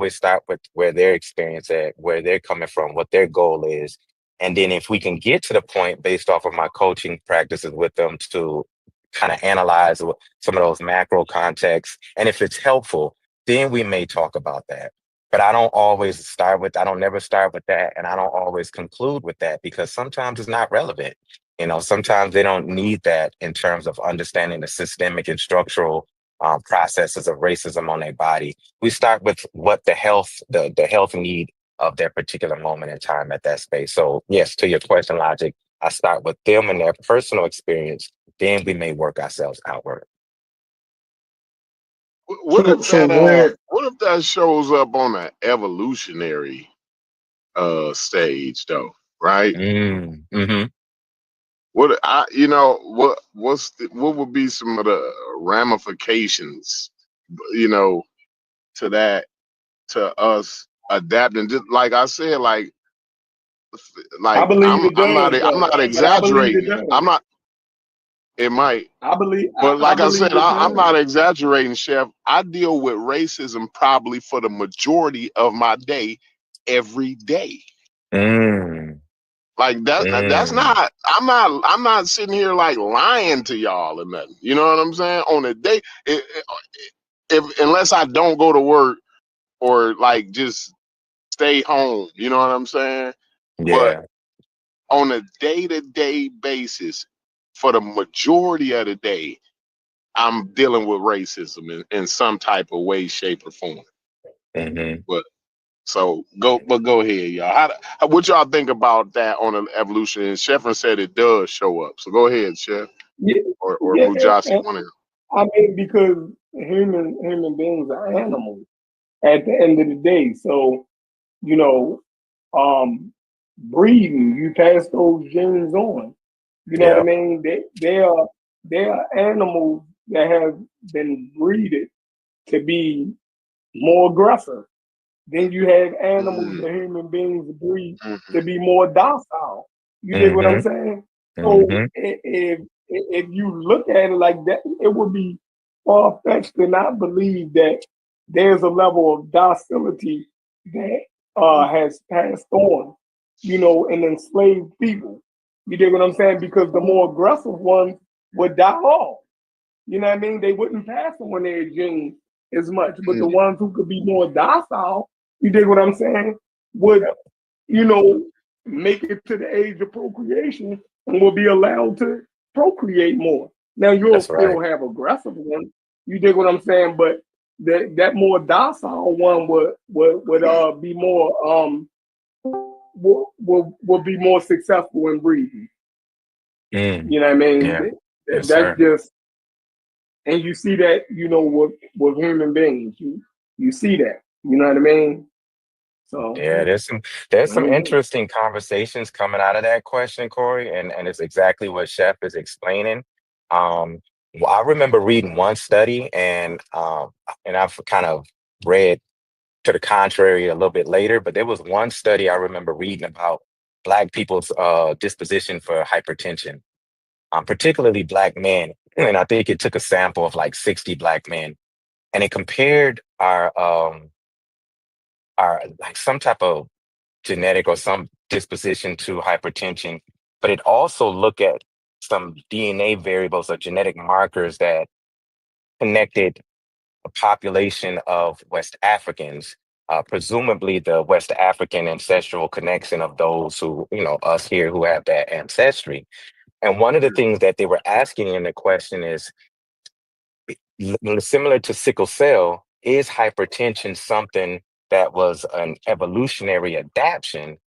always start with where their experience at, where they're coming from, what their goal is. And then if we can get to the point based off of my coaching practices with them to kind of analyze some of those macro contexts, and if it's helpful, then we may talk about that. But I don't never start with that. And I don't always conclude with that because sometimes it's not relevant. Sometimes they don't need that in terms of understanding the systemic and structural processes of racism on their body. We start with what the health need of their particular moment in time at that space. So yes, to your question, Logic, I start with them and their personal experience. Then we may work ourselves outward. What if So that where shows up on an evolutionary stage though, right? Mm-hmm. What would be some of the ramifications, you know, to that, to us adapting? Just like I said, I like believe I'm it I'm does not I'm though, not but I believe it exaggerating. does. It might, but I like I said, believe it I'm does. not exaggerating, Chef. I deal with racism probably for the majority of my day, every day. Mm, Like that's mm. not. I'm not sitting here like lying to y'all or nothing. You know what I'm saying? On a day, if unless I don't go to work or like just stay home. You know what I'm saying? But Yeah, on a day-to-day basis, for the majority of the day, I'm dealing with racism in some type of way, shape, or form. hmm But go ahead, y'all. What y'all think about that on an evolution? And Sheffrin said it does show up. So go ahead, Chef, Yeah, or yeah. Mujasi, one of them. I mean, because human beings are animals at the end of the day. So you know, um, breeding, you pass those genes on. You know what I yeah, mean? They are animals that have been breeded to be more aggressive. Then you have animals Mm, or human beings breed to mhm, be more docile. You dig what I'm hmm saying? So hmm if you look at it like that, it would be far fetched to not believe that there's a level of docility that has passed on, and enslaved people. You dig what I'm saying? Because the more aggressive ones would die off. You know what I mean? They wouldn't pass on their genes as much. But mhm, the ones who could be more docile, you dig what I'm saying, would, you know, make it to the age of procreation and will be allowed to procreate more. Now you'll That's right. still have aggressive ones, you dig what I'm saying, but that more docile one would be more will be more successful in breeding. Mm, You know what I mean? yeah, yes, That's sir. just, and you see that, with human beings. You see that. You know what I mean? So Yeah, there's some interesting conversations coming out of that question, Corey, and it's exactly what Chef is explaining. Um, well, I remember reading one study, and I've kind of read to the contrary a little bit later, but there was one study I remember reading about Black people's disposition for hypertension, particularly Black men, and I think it took a sample of like 60 Black men, and it compared our like some type of genetic or some disposition to hypertension, but it also looked at some DNA variables or genetic markers that connected a population of West Africans, presumably the West African ancestral connection of those who, us here who have that ancestry. And one of the things that they were asking in the question is similar to sickle cell, is hypertension something that was an evolutionary adaptation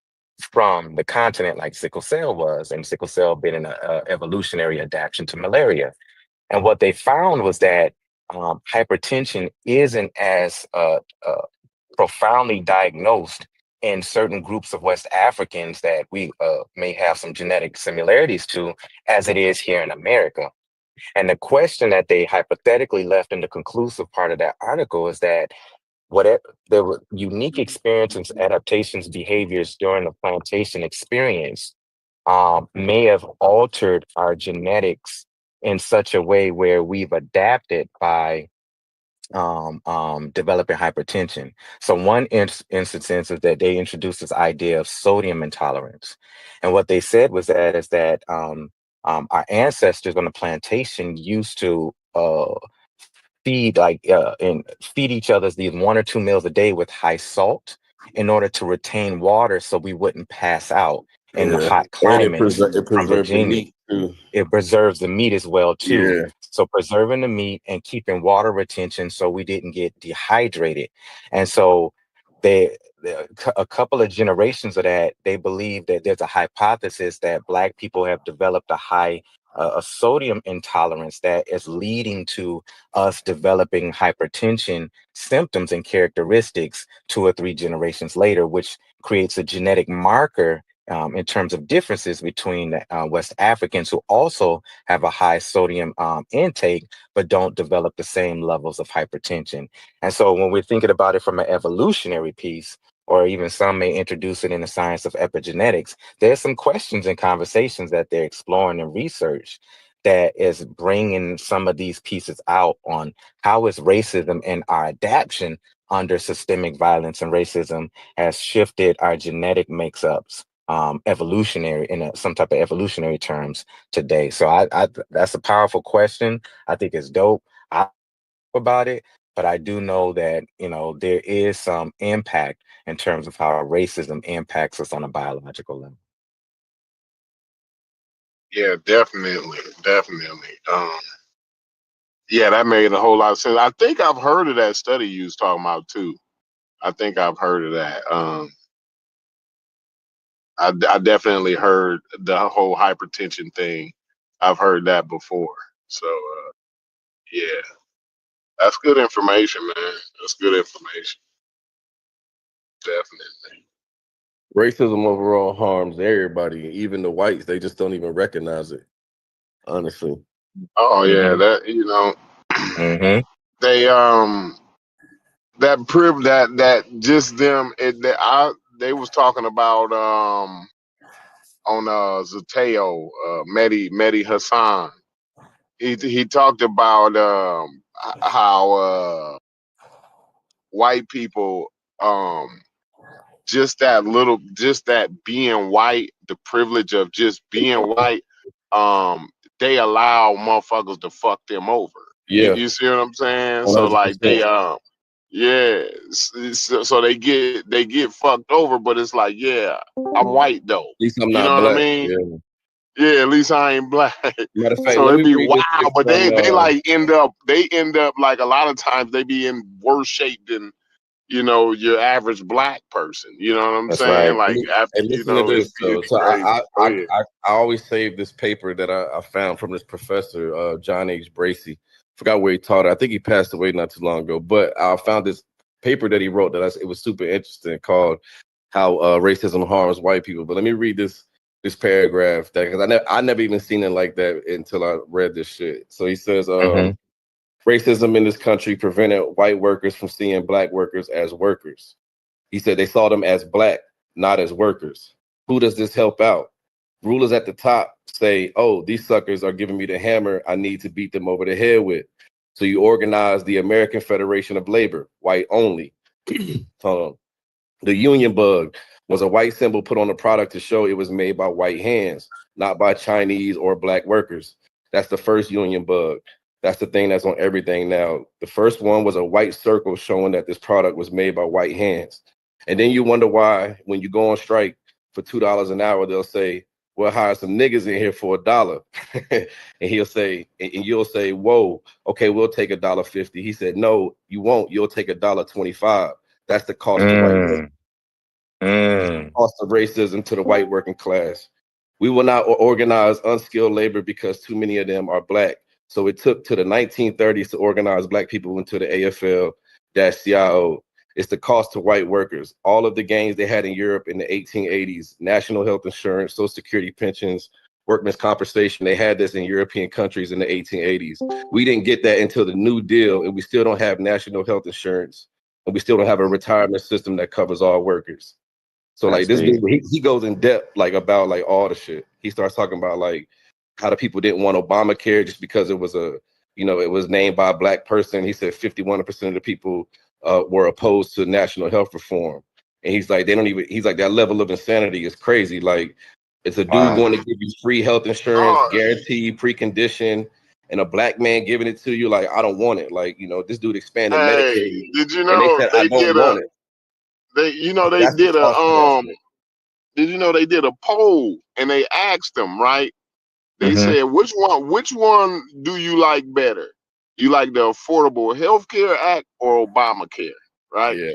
from the continent like sickle cell was, and sickle cell being an evolutionary adaptation to malaria? And what they found was that hypertension isn't as profoundly diagnosed in certain groups of West Africans that we may have some genetic similarities to as it is here in America. And the question that they hypothetically left in the conclusive part of that article is that whatever there were unique experiences, adaptations, behaviors during the plantation experience may have altered our genetics in such a way where we've adapted by developing hypertension. So one instance is that they introduced this idea of sodium intolerance, and what they said was that is that our ancestors on the plantation used to and feed each other's these 1 or 2 meals a day with high salt in order to retain water so we wouldn't pass out in the Yeah, hot and climates it from preserved the Virginia. meat too. It preserves the meat as well too. Yeah, So preserving the meat and keeping water retention so we didn't get dehydrated. And so a couple of generations of that, they believe that there's a hypothesis that Black people have developed a sodium intolerance that is leading to us developing hypertension symptoms and characteristics 2 or 3 generations later, which creates a genetic marker in terms of differences between West Africans who also have a high sodium intake, but don't develop the same levels of hypertension. And so when we're thinking about it from an evolutionary piece, or even some may introduce it in the science of epigenetics, there's some questions and conversations that they're exploring and research that is bringing some of these pieces out on how is racism and our adaptation under systemic violence and racism has shifted our genetic makeups evolutionary in some type of evolutionary terms today. So I that's a powerful question. I think it's dope. I about it, but I do know that there is some impact in terms of how racism impacts us on a biological level. Yeah, definitely, definitely. Yeah, that made a whole lot of sense. I think I've heard of that study you was talking about too. I think I've heard of that. I definitely heard the whole hypertension thing. I've heard that before. So yeah, that's good information, man. That's good information. Definitely. racism overall harms everybody, even the whites. They just don't even recognize it. Honestly, Oh yeah, Hmm. that Hmm. they that that just them they was talking about on Zateo, Mehdi Hassan. He talked about how white people um just that being white, the privilege of just being white, um they allow motherfuckers to fuck them over. yeah, You see what I'm saying? So like 100%. they yeah, so they get fucked over, but it's like, yeah, I'm white though. At least I'm You not know what I black. mean? Yeah. Yeah, at least I ain't black. Matter of fact, So let it'd me be read this wild, shit but from. they like they end up like a lot of times they be in worse shape than your average black person. You know what I'm That's saying? right. Let Like me, after and listen to it'd this be though. So crazy. Go ahead. I always save this paper that I found from this professor, John H. Bracy. Forgot where he taught it. I think he passed away not too long ago. But I found this paper that he wrote it was super interesting, called "How Racism Harms White People." But let me read this paragraph that, because I never even seen it like that until I read this shit. So he says, Hmm. racism in this country prevented white workers from seeing black workers as workers. He said they saw them as black, not as workers. Who does this help out? Rulers at the top say, oh, these suckers are giving me the hammer I need to beat them over the head with. So you organize the American Federation of Labor, white only. Hold on. The union bug was a white symbol put on a product to show it was made by white hands, not by Chinese or black workers. That's the first union bug. That's the thing that's on everything now. The first one was a white circle showing that this product was made by white hands. And then you wonder why, when you go on strike for $2 an hour, they'll say, we'll hire some niggas in here for $1. And he'll say, and you'll say, whoa, okay, we'll take $1.50. He said, no, you won't. You'll take $1.25. That's the cost to white workers. Mm. Mm. Cost of racism to the white working class. We will not organize unskilled labor because too many of them are black. So it took to the 1930s to organize black people into the AFL-CIO. It's the cost to white workers. All of the gains they had in Europe in the 1880s, national health insurance, social security pensions, workmen's compensation, they had this in European countries in the 1880s. We didn't get that until the New Deal, and we still don't have national health insurance, and we still don't have a retirement system that covers all workers. So like That's this deep. dude, he goes in depth like about like all the shit. He starts talking about like how the people didn't want Obamacare just because it was It was named by a black person. He said 51% of the people were opposed to national health reform. And he's like, they don't even, he's like, that level of insanity is crazy. Like, it's a dude Wow. going to give you free health insurance, No, guaranteed, precondition, and a black man giving it to you. Like, I don't want it. Like, this dude expanded hey, Medicaid, did you and they know said, I they don't did a want it. they you know they That's did a response to that shit. did you know they did a poll and they asked them, right? They Hmm. said which one do you like better? You like the Affordable Health Care Act or Obamacare, right? Yeah.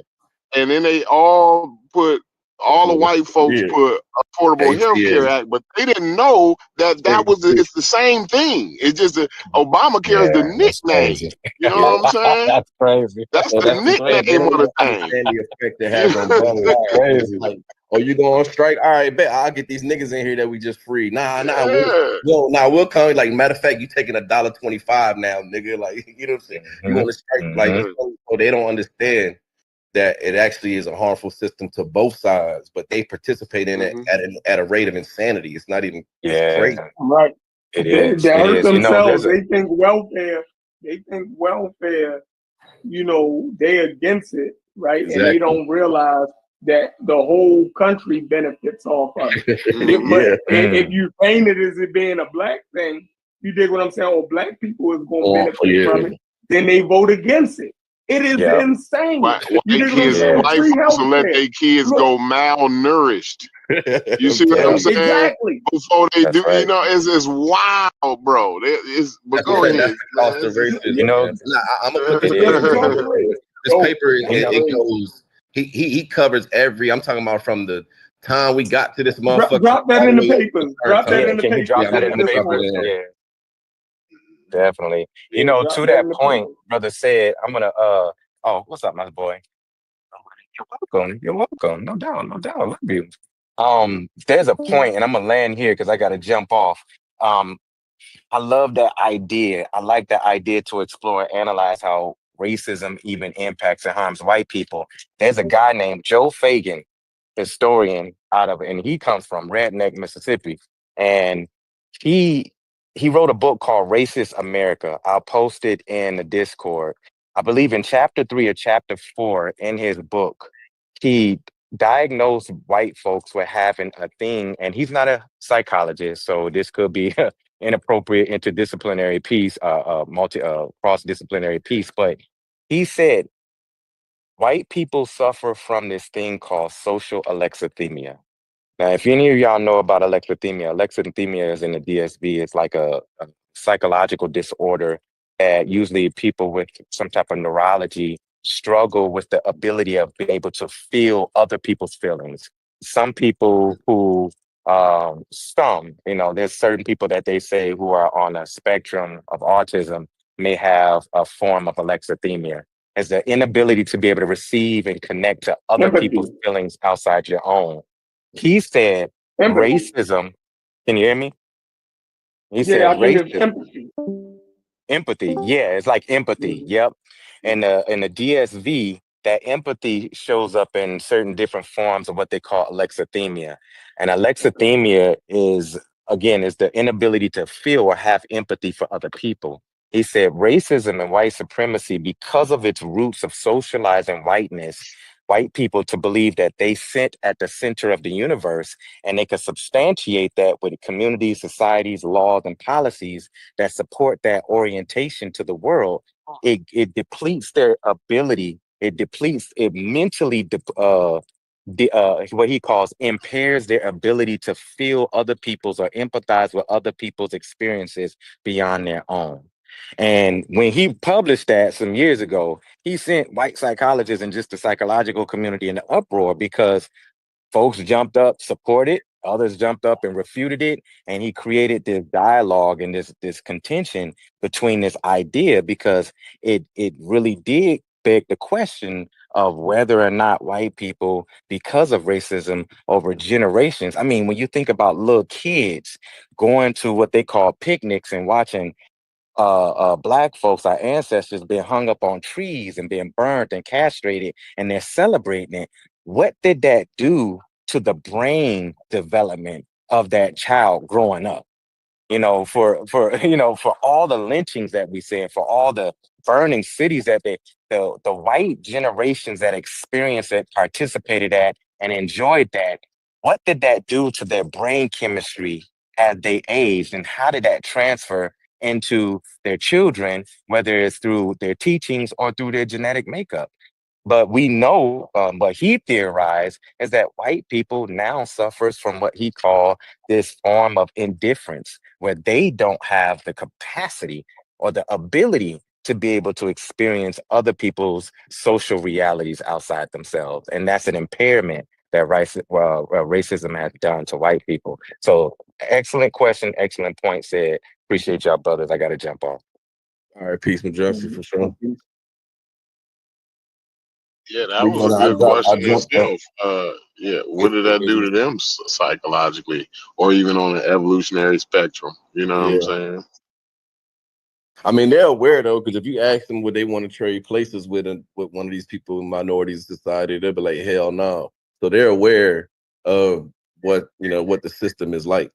And then they all the white folks Yeah. put Affordable Health HCA. Care Act, but they didn't know that it's the same thing. It's just that Obamacare is the Yeah, that's nickname. crazy. You know what Yeah. I'm saying? That's crazy. That's Well, the that's what I'm saying. They nickname don't of the even thing. understand the effect it You has on That's black know? people. It's crazy. like, oh, you going on strike? All right, bet I'll get these niggas in here that we just free. Nah, Yeah. we'll come. Like, matter of fact, you taking $1.25 now, nigga. Like, you know what I'm saying? You Hmm. want to strike? Like, Hmm. Yeah. so they don't understand that it actually is a harmful system to both sides, but they participate in it Hmm. at a rate of insanity. It's not even. It's crazy. Yeah, Right. it They is. It hurt is. themselves. There's a They think welfare, they against it, right? And they Exactly. don't realize that the whole country benefits off of it. Hmm. But Yeah. if mm, you paint it as it being a black thing, you dig what I'm saying? Or black people is going to Oh, benefit yeah. from it, then they vote against it. It is yeah, insane. You White dig what I'm kids, saying? yeah. white Free folks will let healthcare. their kids Look, go malnourished. You I'm see what I'm telling you. saying? exactly. Before they That's do, right. it's wild, bro. But That's what I'm go saying. That's ahead, the cost man. of You racism, know, man. Nah, I'm gonna put this it paper It is. together, totally man. is. This So paper You know, it goes. He covers every. I'm talking about from the time we got to this motherfucker drop that all in the the way up to papers. current Drop that yeah. in time. the Can he papers drop Yeah, that for in I'm the this gonna drop papers? court. it in. Yeah, definitely. Yeah, To drop that in that the point, papers. brother said, I'm gonna oh, what's up, my boy? You're welcome. You're welcome. No doubt, no doubt. Love you. There's a point, and I'm gonna land here because I gotta jump off. Um, I love that idea. I like that idea to explore and analyze how racism even impacts and harms white people. There's a guy named Joe Fagan, historian out of, and he comes from Redneck, Mississippi, and he he wrote a book called Racist America. I'll post it in the Discord. I believe in chapter 3 or chapter 4 in his book, he diagnosed white folks with having a thing, and he's not a psychologist, so this could be inappropriate interdisciplinary piece, multi cross disciplinary piece. But he said white people suffer from this thing called social alexithymia. Now, if any of y'all know about alexithymia is in the DSV. It's like a psychological disorder that usually people with some type of neurology struggle with the ability of being able to feel other people's feelings. Some people who, there's certain people that they say who are on a spectrum of autism may have a form of alexithymia. It's the inability to be able to receive and connect to other people's Empathy. feelings outside your own. He said Empathy. racism. Can you hear me? He Yeah, said I can just racism. empathy. Empathy, yeah, it's like empathy. Mhm. Yep. And in the DSV, that empathy shows up in certain different forms of what they call alexithymia. And alexithymia is the inability to feel or have empathy for other people. He said racism and white supremacy, because of its roots of socializing white people to believe that they sit at the center of the universe and they can substantiate that with communities, societies, laws, and policies that support that orientation to the world. It depletes their ability. It mentally what he calls impairs their ability to feel other people's or empathize with other people's experiences beyond their own. And when he published that some years ago, he sent white psychologists and just the psychological community in an uproar because folks jumped up, supported, others jumped up and refuted it, and he created this dialogue and this contention between this idea because it really did beg the question of whether or not white people, because of racism over generations. I mean, when you think about little kids going to what they call picnics and watching black folks, our ancestors, being hung up on trees and being burned and castrated, and they're celebrating it. What did that do to the brain development of that child growing up? for for all the lynchings that we see, and for all the burning cities that the white generations that experienced it, participated at, and enjoyed that, what did that do to their brain chemistry as they aged, and how did that transfer into their children, whether it's through their teachings or through their genetic makeup? But we know, what he theorized is that white people now suffers from what he called this form of indifference, where they don't have the capacity or the ability to be able to experience other people's social realities outside themselves, and that's an impairment that racism has done to white people. So, excellent question, excellent point. Said, appreciate y'all, brothers. I got to jump off. All right, peace and justice for sure. Yeah, that We're was a gonna. good I question jumped up. itself. Yeah, what did that do to them psychologically, or even on the evolutionary spectrum? You know what I'm Yeah. saying? I mean, they're aware though, because if you ask them would they want to trade places with one of these people in minorities society, they'll be like, hell no. So they're aware of what the system is like.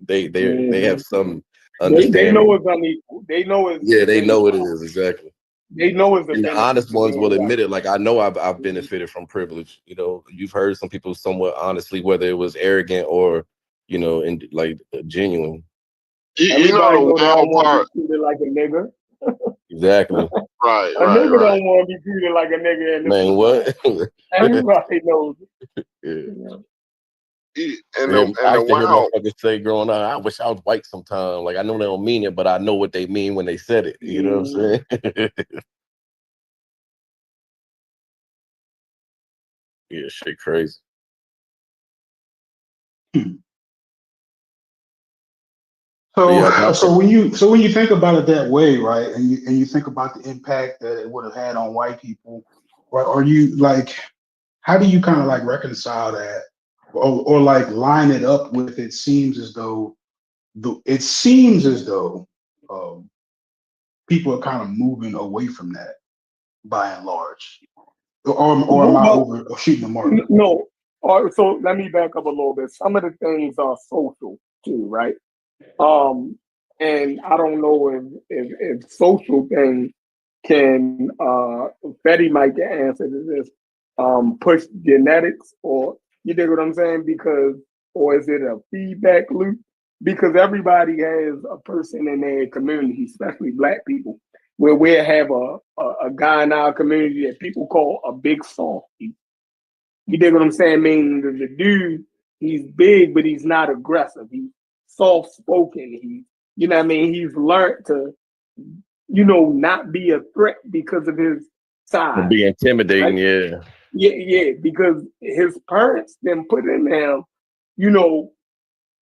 They have some They know understanding. it's unequal. They know Yeah, it's they know it inequality. is exactly. They know it's a And the benefit honest to ones will being admit white. it. Like I know I've benefited from privilege. You've heard some people somewhat honestly, whether it was arrogant or and like genuine. You know Everybody the know they don't wild want to be part, treated like a nigga. Exactly. right, A right, nigga right. don't want to be treated like a nigga in this Man, society. what? Everybody knows it. Yeah. You know? And I the used to hear wild, motherfuckers say growing up, I wish I was white sometime. Like I know they don't mean it, but I know what they mean when they said it. You know what Mhm. I'm saying? Yeah, shit crazy. But So, yeah, I jumped when you think about it that way, right, and you think about the impact that it would have had on white people, right? Are you like, how do you kind of like reconcile that, or like line it up with? It seems as though um, people are kind of moving away from that by and large, or am I Well, over or shooting the mark? no. All right, so let me back up a little bit. Some of the things are social too, right? Um, and I don't know if social things can Betty might get answer to this, push genetics, or you dig what I'm saying? Because, or is it a feedback loop? Because everybody has a person in their community, especially black people, where we have a guy in our community that people call a big softy. You dig what I'm saying? Meaning the dude, he's big, but he's not aggressive. He's soft spoken. You know what I mean? He's learned to, not be a threat because of his to size, be intimidating. right? Yeah, Yeah, because his parents then put in him, you know,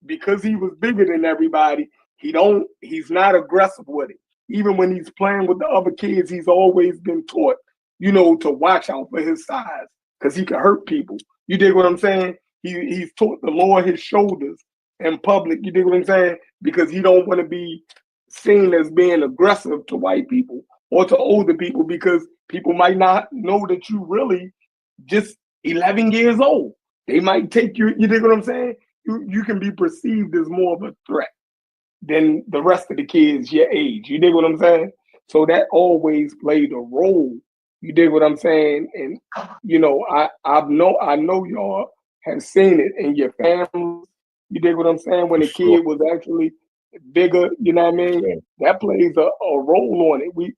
because he was bigger than everybody, he's not aggressive with it. Even when he's playing with the other kids, he's always been taught, to watch out for his size because he can hurt people. You dig what I'm saying? He's taught to lower his shoulders in public. You dig what I'm saying? Because he don't want to be seen as being aggressive to white people or to older people because people might not know that you really just 11 years old. They might take you. You dig what I'm saying? You can be perceived as more of a threat than the rest of the kids your age. You dig what I'm saying? So that always played a role. You dig what I'm saying? And I know y'all have seen it in your families. You dig what I'm saying? When for a sure. kid was actually bigger, you know what I For mean? sure. That plays a role on it.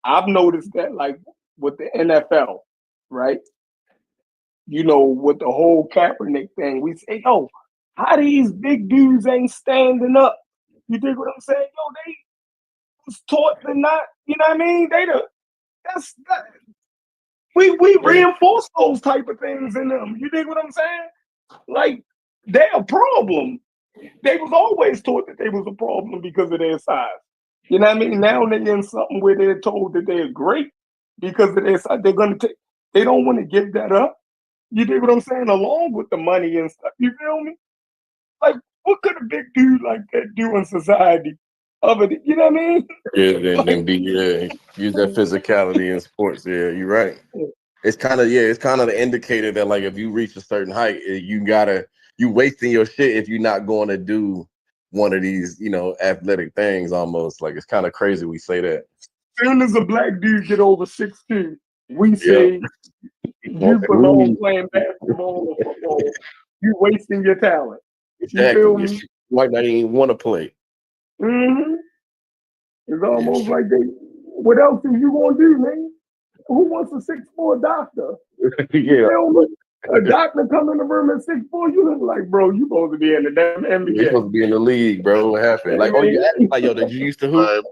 I've noticed that like with the NFL, right? With the whole Kaepernick thing, we say, yo, how these big dudes ain't standing up? You dig what I'm saying? Yo, they was taught to not, you know what I mean? That's that, we Yeah, reinforce those type of things in them. You dig what I'm saying? Like they're a problem. They was always taught that they was a problem because of their size. You know what I mean? Now they're in something where they're told that they're great because of their size. They're gonna take. They don't want to give that up. You dig what I'm saying? Along with the money and stuff. You feel me? Like, what could a big dude like that do in society? Other than, you know what I mean? yeah. Then Like, use that physicality in sports. Yeah, you're right. It's kind of the indicator that like if you reach a certain height, you wasting your shit if you're not going to do one of these, athletic things almost. Like it's kind of crazy we say that. As soon as a black dude get over 16, we Yeah. say you belong playing basketball or football. You wasting your talent. You feel Exactly. me? You might not even want to play. Mm-hmm. It's Yeah, almost like what else are you gonna do, man? Who wants a 6'4" doctor? You yeah. feel me? A doctor come in the room at 6'4", you look like, bro, you supposed to be in the damn You're NBA. supposed to be in the league, bro. What happened? Like, oh, you act like, yo, did you used to hoop?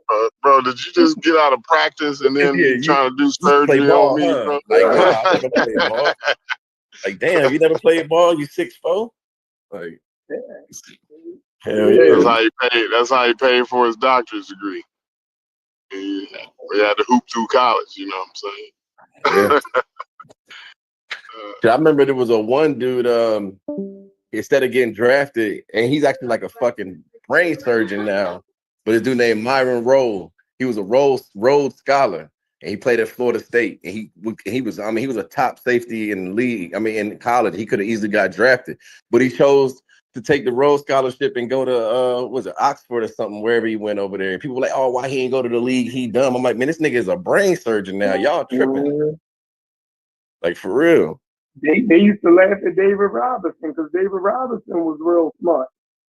Bro, did you just get out of practice and then Yeah, you trying to do you play surgery on ball, me, huh? bro? Like, nah, I never played ball. Like, damn, you never played ball? You 6'4"? Like, hell That's yeah. how he paid. That's how he paid for his doctorate degree. He had to hoop through college. You know what I'm saying? Yeah. I remember there was a one dude, instead of getting drafted, and he's actually like a fucking brain surgeon now, but this dude named Myron Rolle. He was a Rhodes Scholar, and he played at Florida State. And he was a top safety in the league. I mean, in college, he could have easily got drafted, but he chose to take the Rhodes Scholarship and go to was it Oxford or something, wherever he went over there. And people were like, oh, why he ain't go to the league? He dumb. I'm like, man, this nigga is a brain surgeon now. Y'all tripping. Like, for real. They used to laugh at David Robinson because David Robinson was real smart.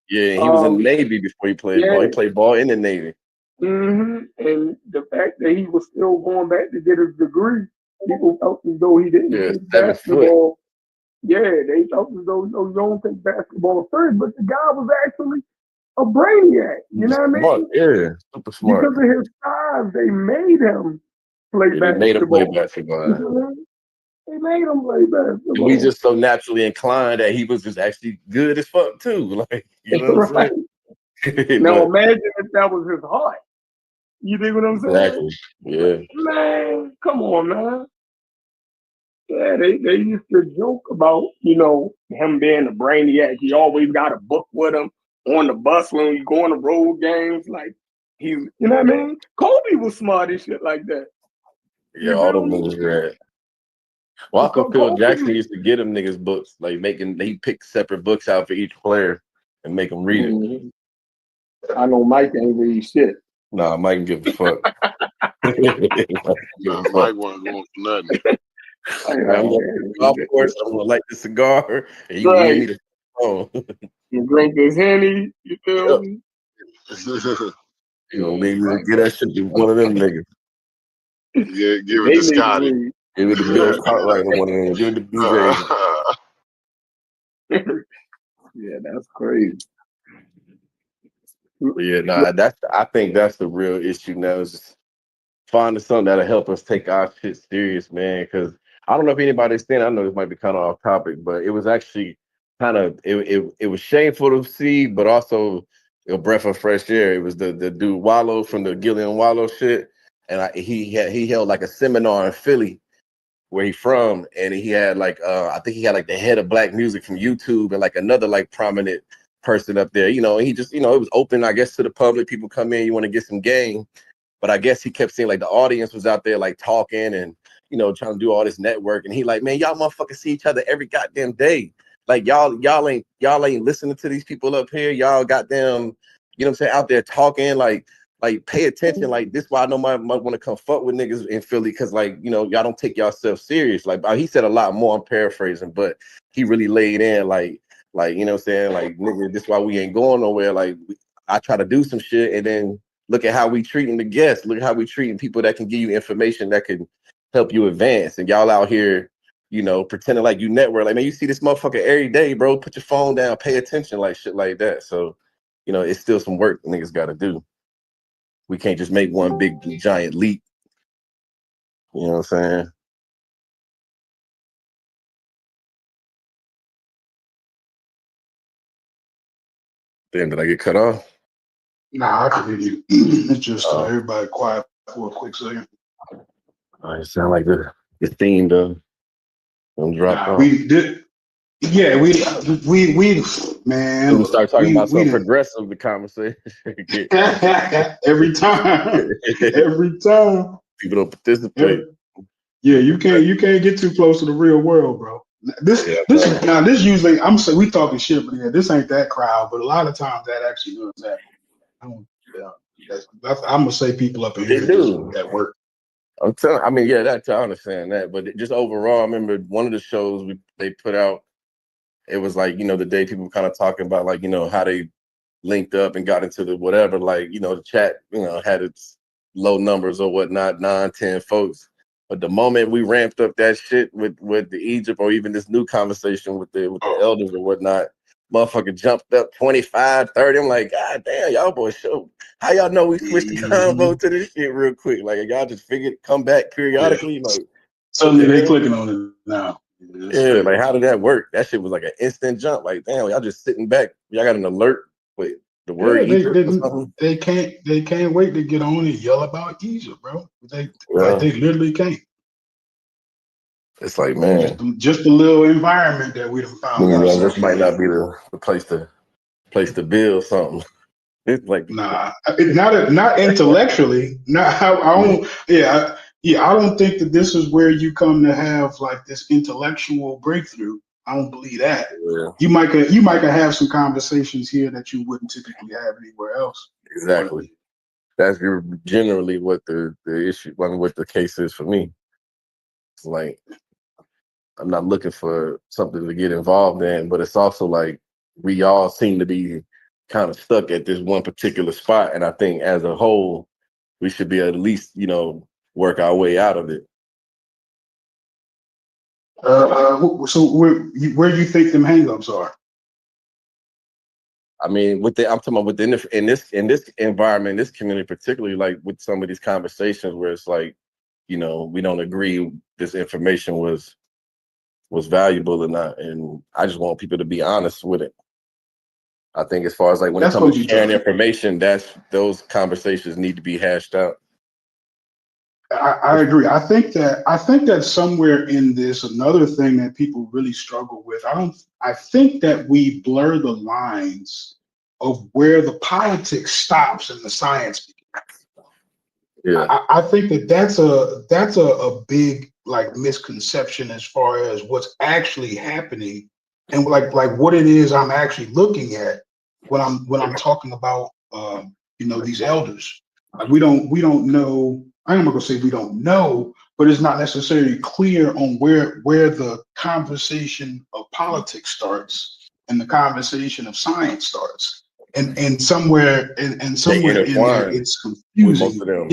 Yeah, he was in the Navy before he played ball. He played ball in the Navy. Mm-hmm. And the fact that he was still going back to get his degree, people felt as though he didn't take 7 basketball. Yeah, they felt as though you don't take basketball serious, but the guy was actually a brainiac. You know what I Smart. mean? Yeah, super smart. Because of his size, they made him play basketball. They made him play basketball. They made him play basketball. He's just so naturally inclined that he was just actually good as fuck too. Like, you know what I'm saying? Now imagine if that was his heart. You dig what I'm saying? Exactly. Yeah. Man, come on, man. Yeah, they used to joke about, him being a brainiac. He always got a book with him on the bus when you go on the road games. Like, you know what I mean? Kobe was smart and shit like that. Yeah, all them niggas read. Well, I feel Kobe, Jackson used to get them niggas books, like he picked separate books out for each player and make them read it. I know Mike ain't read shit. Nah, Mike can give a fuck. Mike wasn't going for nothing. Of course, I'm gonna light the cigar and you right. need a phone. You drink this Henny, you feel me? You know, niggas get that shit to one of them niggas. Yeah, give it to Scotty. Give it to Bill Cartwright or one of them. Give it to BJ. Yeah, that's crazy. But yeah, I think that's the real issue now, is just finding something that'll help us take our shit serious, man. Because I don't know if anybody's saying, I know this might be kind of off topic, but it was actually kind of it was shameful to see, but also a breath of fresh air. It was the dude Wallow from the Gillian Wallow shit, and he held like a seminar in Philly, where he from, and he had like I think he had like the head of black music from YouTube and like another like prominent person up there. He just it was open, I guess, to the public. People come in, you want to get some game. But I guess he kept seeing like the audience was out there like talking and trying to do all this network. And he like, man, y'all motherfuckers see each other every goddamn day. Like y'all ain't listening to these people up here. Y'all goddamn, you know what I'm saying, out there talking, like pay attention. Like this why I know might want to come fuck with niggas in Philly, because y'all don't take yourself serious. Like he said a lot more, I'm paraphrasing, but he really laid in like you know what I'm saying, like, nigga, this why we ain't going nowhere. Like I try to do some shit, and then look at how we treating the guests. Look at how we treating people that can give you information that can help you advance. And y'all out here, pretending like you network. Like, man, you see this motherfucker every day, bro. Put your phone down, pay attention, like shit like that. So, it's still some work niggas got to do. We can't just make one big giant leap. You know what I'm saying? Damn, did I get cut off? Nah, I can hear you. It's just everybody quiet for a quick second. It sound like the theme though. We did. Yeah, we man. We start talking about something progressive. The conversation every time. People don't participate. Yeah, you can't get too close to the real world, bro. This usually I'm saying we talking shit, but yeah, this ain't that crowd. But a lot of times that actually does happen. I don't. Yeah, I'm gonna say people up in They here just do. at work. I'm telling. I mean, yeah, that's I understand that, but just overall, I remember one of the shows they put out. It was like the day people were kind of talking about like how they linked up and got into the whatever. Like the chat had its low numbers or whatnot, 9, 10 folks. But the moment we ramped up that shit with the Egypt or even this new conversation with the elders or whatnot, motherfucker jumped up 25, 30. I'm like, God damn, y'all boys show. How y'all know we switched the convo to this shit real quick? Like y'all just figured come back periodically. Like what Suddenly the they hell? clicking on it now. It's Yeah, crazy. like how did that work? That shit was like an instant jump. Like damn, y'all just sitting back. Y'all got an alert with the word Yeah, Egypt or something. they can't wait to get on and yell about Egypt, bro. Yeah, They literally can't. it's like man, Just the little environment that we done found this ourselves might in. not be the place to build something. It's like Nah, not intellectually. Not I don't. I don't think that this is where you come to have like this intellectual breakthrough. I don't believe that. yeah, You might could have some conversations here that you wouldn't typically have anywhere else. But exactly. That's generally what the issue, I mean, what the case is for me. It's like I'm not looking for something to get involved in, but it's also like we all seem to be kind of stuck at this one particular spot, and I think as a whole, we should be at least work our way out of it. so where do you think them hangups are? I mean, I'm talking about within in this environment, this community, particularly like with some of these conversations where it's like, we don't agree this information was valuable or not, and I just want people to be honest with it. I think as far as like when it That's comes gonna to be sharing tough. information, those conversations need to be hashed out. I agree. I think that somewhere in this, another thing that people really struggle with. I think that we blur the lines of where the politics stops and the science begins. Yeah, I think that that's a big like misconception as far as what's actually happening and like what it is I'm actually looking at when I'm talking about these elders. Like we don't know. I'm not gonna say we don't know, but it's not necessarily clear on where the conversation of politics starts and the conversation of science starts. And they somewhere in there intertwine it's with most confusing. of them.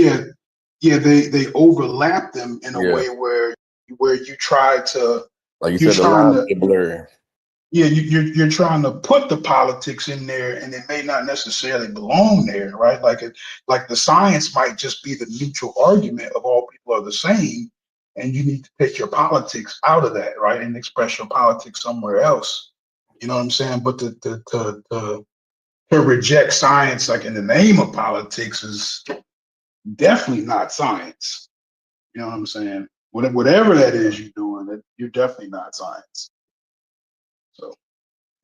Yeah, they overlap them in a Yeah, way where you try to like you you're said, the trying lines to get blurred. yeah you're trying to put the politics in there and it may not necessarily belong there, right? Like the science might just be the neutral argument of all people are the same, and you need to take your politics out of that, right, and express your politics somewhere else. You know what I'm saying? But to reject science like in the name of politics is definitely not science. You know what I'm saying? Whatever that is you're doing, you're definitely not science. So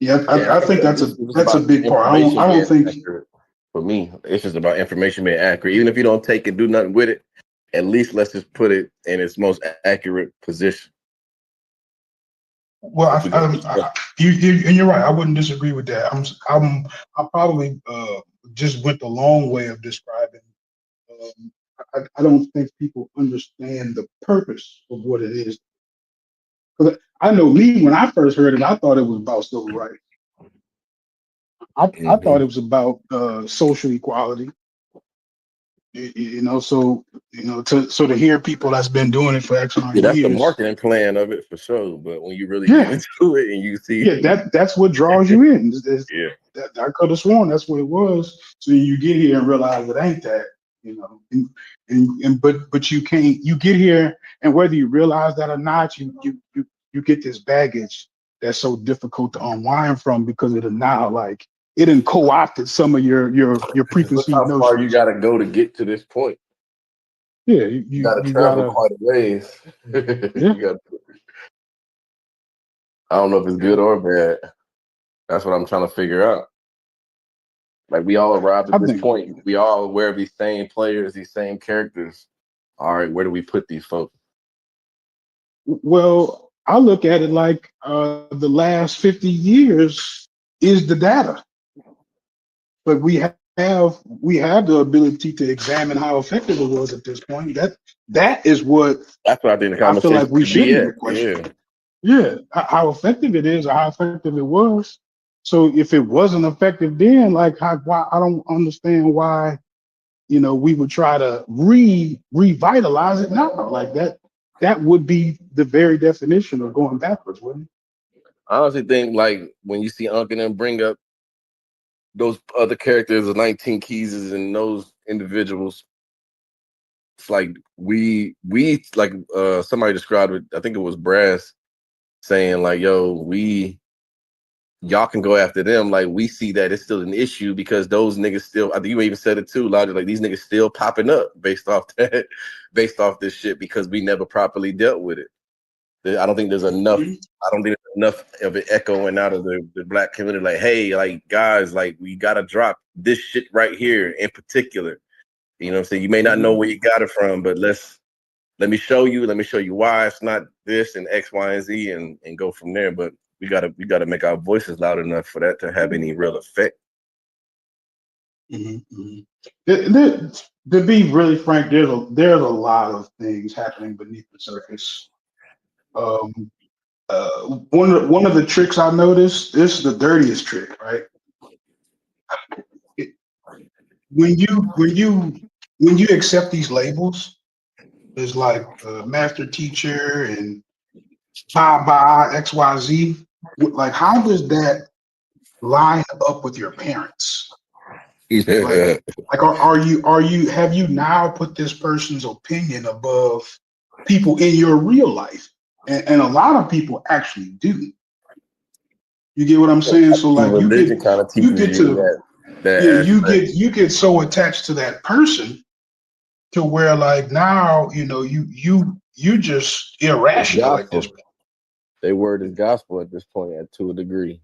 yeah, Yeah, I like I think said, this is that's a about big part. information I don't being think. accurate. For me, it's just about information being accurate. Even if you don't take and do nothing with it, at least let's just put it in its most accurate position. Well, If we go this way. and you're right. I wouldn't disagree with that. I probably just went the long way of describing. I don't think people understand the purpose of what it is. 'Cause I know me when I first heard it, I thought it was about civil rights. I thought Mhm. it was about social equality. So to hear people that's been doing it for X amount Yeah, of that's the years, marketing plan of it for sure. But when you really get yeah, into it and you see, yeah, that's what draws you in. yeah, I could have sworn that's what it was. So you get here and realize it ain't that, but you get here and whether you realize that or not, you get this baggage that's so difficult to unwind from because it now like it done co-opted some of your look preconceived how far you notions. got to go to get to this point. Yeah, You got to you travel gotta, quite a ways. yeah, You got. I don't know if it's yeah. good or bad. That's what I'm trying to figure out. Like we all arrived I at this think. point. We all aware of these same players, these same characters. All right, where do we put these folks? Well, I look at it like the last 50 years is the data, but we have the ability to examine how effective it was at this point. That is what That's what I think the I feel like conversation we should should be be at. questioning. Yeah. Yeah, how effective it is or how effective it was. So if it wasn't effective then, like why I don't understand why we would try to revitalize it now. Like that would be the very definition of going backwards, wouldn't I honestly think like when you see Unc and them bring up those other characters, the 19 Keys and those individuals, it's like we like somebody described it, I think it was Brass saying like, yo, y'all can go after them. Like we see that it's still an issue because those niggas still, I think you even said it too, Logic, like these niggas still popping up based off that, based off this shit because we never properly dealt with it. I don't think there's enough. it? I don't think there's enough of it echoing out of the black community. Like, hey, like guys, like we gotta drop this shit right here in particular. You know what I'm saying? You may not know Mhm. where you got it from, but let me show you. Let me show you why it's not this and X, Y, and Z, and go from there. But we gotta make our voices loud enough for that to have any real effect. Mhm, mhm. To be really frank, there's a lot of things happening beneath the surface. Um, one of the tricks I noticed, this is the dirtiest trick, right? It- when you accept these labels, it's like master teacher and by XYZ. Like, how does that line up with your parents? Like, Yeah. like have you now put this person's opinion above people in your real life? And a lot of people actually do. You get what I'm saying? So like you Religion get kind of you teaches get you to that yeah, you aspect. get so attached to that person to where like now you just It's irrational at this gospel. point. They word is gospel at this point, to a degree.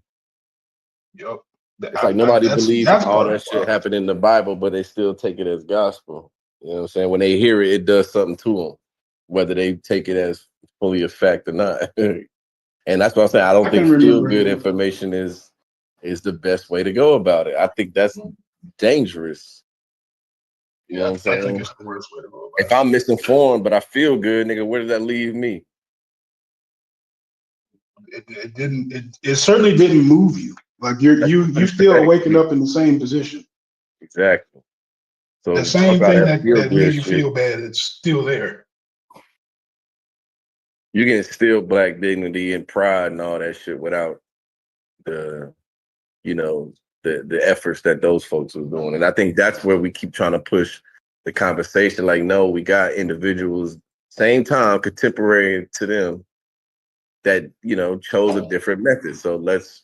Yep. It's like nobody believes That's all part of that the shit problem. happened in the Bible, but they still take it as gospel. You know what I'm saying? When they hear it, it does something to them, whether they take it as fully a fact or not. And that's what I'm saying. I don't I think can feel remember. good information is the best way to go about it. I think that's dangerous. You know Yeah, what I'm I think saying? it's the worst way to go If about I'm misinformed but I feel good, nigga, where does that leave me? it. It certainly didn't move you. Like you still waking up in the same position. Exactly. The So talk same about thing that that feel that made good you shit. feel bad, it's still there. You can still black dignity and pride and all that shit without the you know the efforts that those folks was doing. And I think that's where we keep trying to push the conversation. Like, no, we got individuals same time contemporary to them that chose a different method. So let's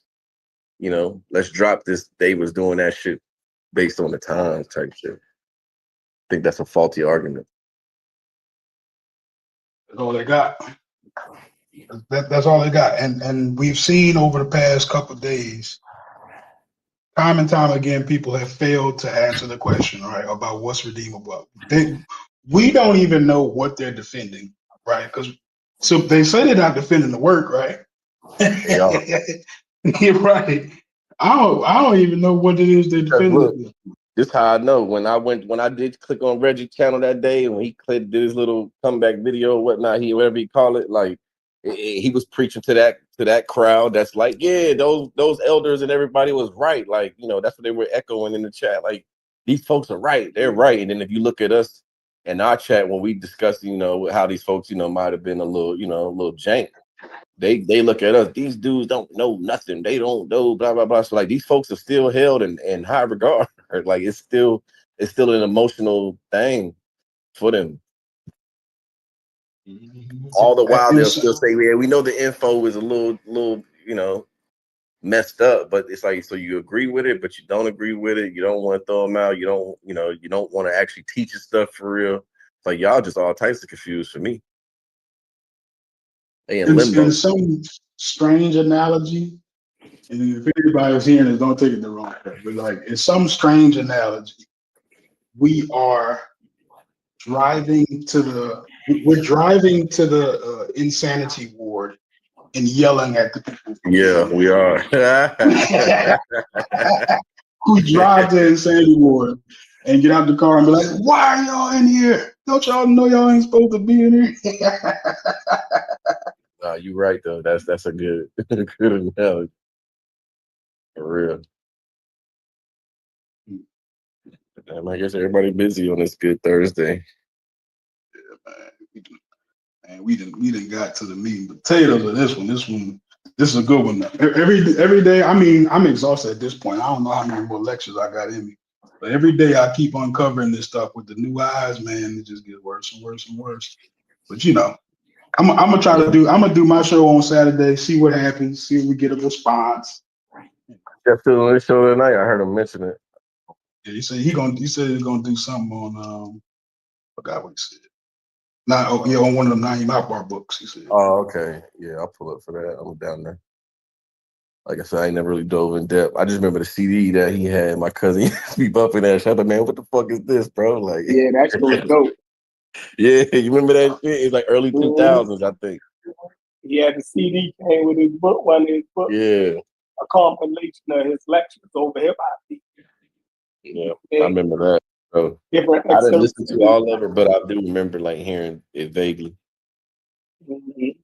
drop this. They was doing that shit based on the times type shit. I think that's a faulty argument. That's all they got. That's all they got. And we've seen over the past couple of days, time and time again, people have failed to answer the question, right, about what's redeemable. We don't even know what they're defending, right? Because so they say they're not defending the work, right? They are. You're right. I don't even know what it is they're Because defending look, at this point. this how I know. When I did click on Reggie's channel that day, and when he did his little comeback video or whatnot, whatever he call it, like he was preaching to that crowd that's like, yeah, those elders and everybody was right. Like, that's what they were echoing in the chat. Like, these folks are right, they're right. And then if you look at us in our chat when we discussed, how these folks, might have been a little jank. They look at us. These dudes don't know nothing. They don't know blah blah blah. So like these folks are still held in high regard. Like it's still an emotional thing for them. Mhm. All the while And they'll still say, "Yeah, we know the info is a little messed up, but it's like so you agree with it, but you don't agree with it. You don't want to throw them out. You don't want to actually teach us stuff for real. It's like y'all just all types of confused for me. They in in limbo. some strange analogy, and if anybody's hearing it, don't take it the wrong way. But like in some strange analogy, we are driving to the we're driving to the insanity ward, and yelling at the people for Yeah, being we are. there. We drive to Insanity Ward and get out the car and be like, "Why are y'all in here? Don't y'all know y'all ain't supposed to be in here?" Nah, you right though. That's a good good analogy. For real. I guess everybody busy on this good Thursday. And we didn't got to the meat and potatoes of this one. This is a good one. Every day, I mean, I'm exhausted at this point. I don't know how many more lectures I got in me. But every day I keep uncovering this stuff with the new eyes, man. It just gets worse and worse and worse. But I'm gonna do my show on Saturday, see what happens, see if we get a response. Just still on this show tonight. I heard him mention it. Yeah, he said he's gonna do something on forgot what he said. Not on one of them Naeem Akbar books, he said. Oh, okay. Yeah, I'll pull up for that. I'm down there. Like I said, I ain't never really dove in depth. I just remember the CD that he had. My cousin used to be bumping that shit. Like, man, what the fuck is this, bro? Like, Yeah, that shit was dope. yeah, you remember that shit? It's like early Mhm. 2000s, I think. Yeah, the CD came with his book, one of his books, Yeah, a compilation of his lectures over hip hop. yeah, I And remember that. So different I didn't excerpts. listen to all of it, but I do remember like hearing it vaguely. Mhm.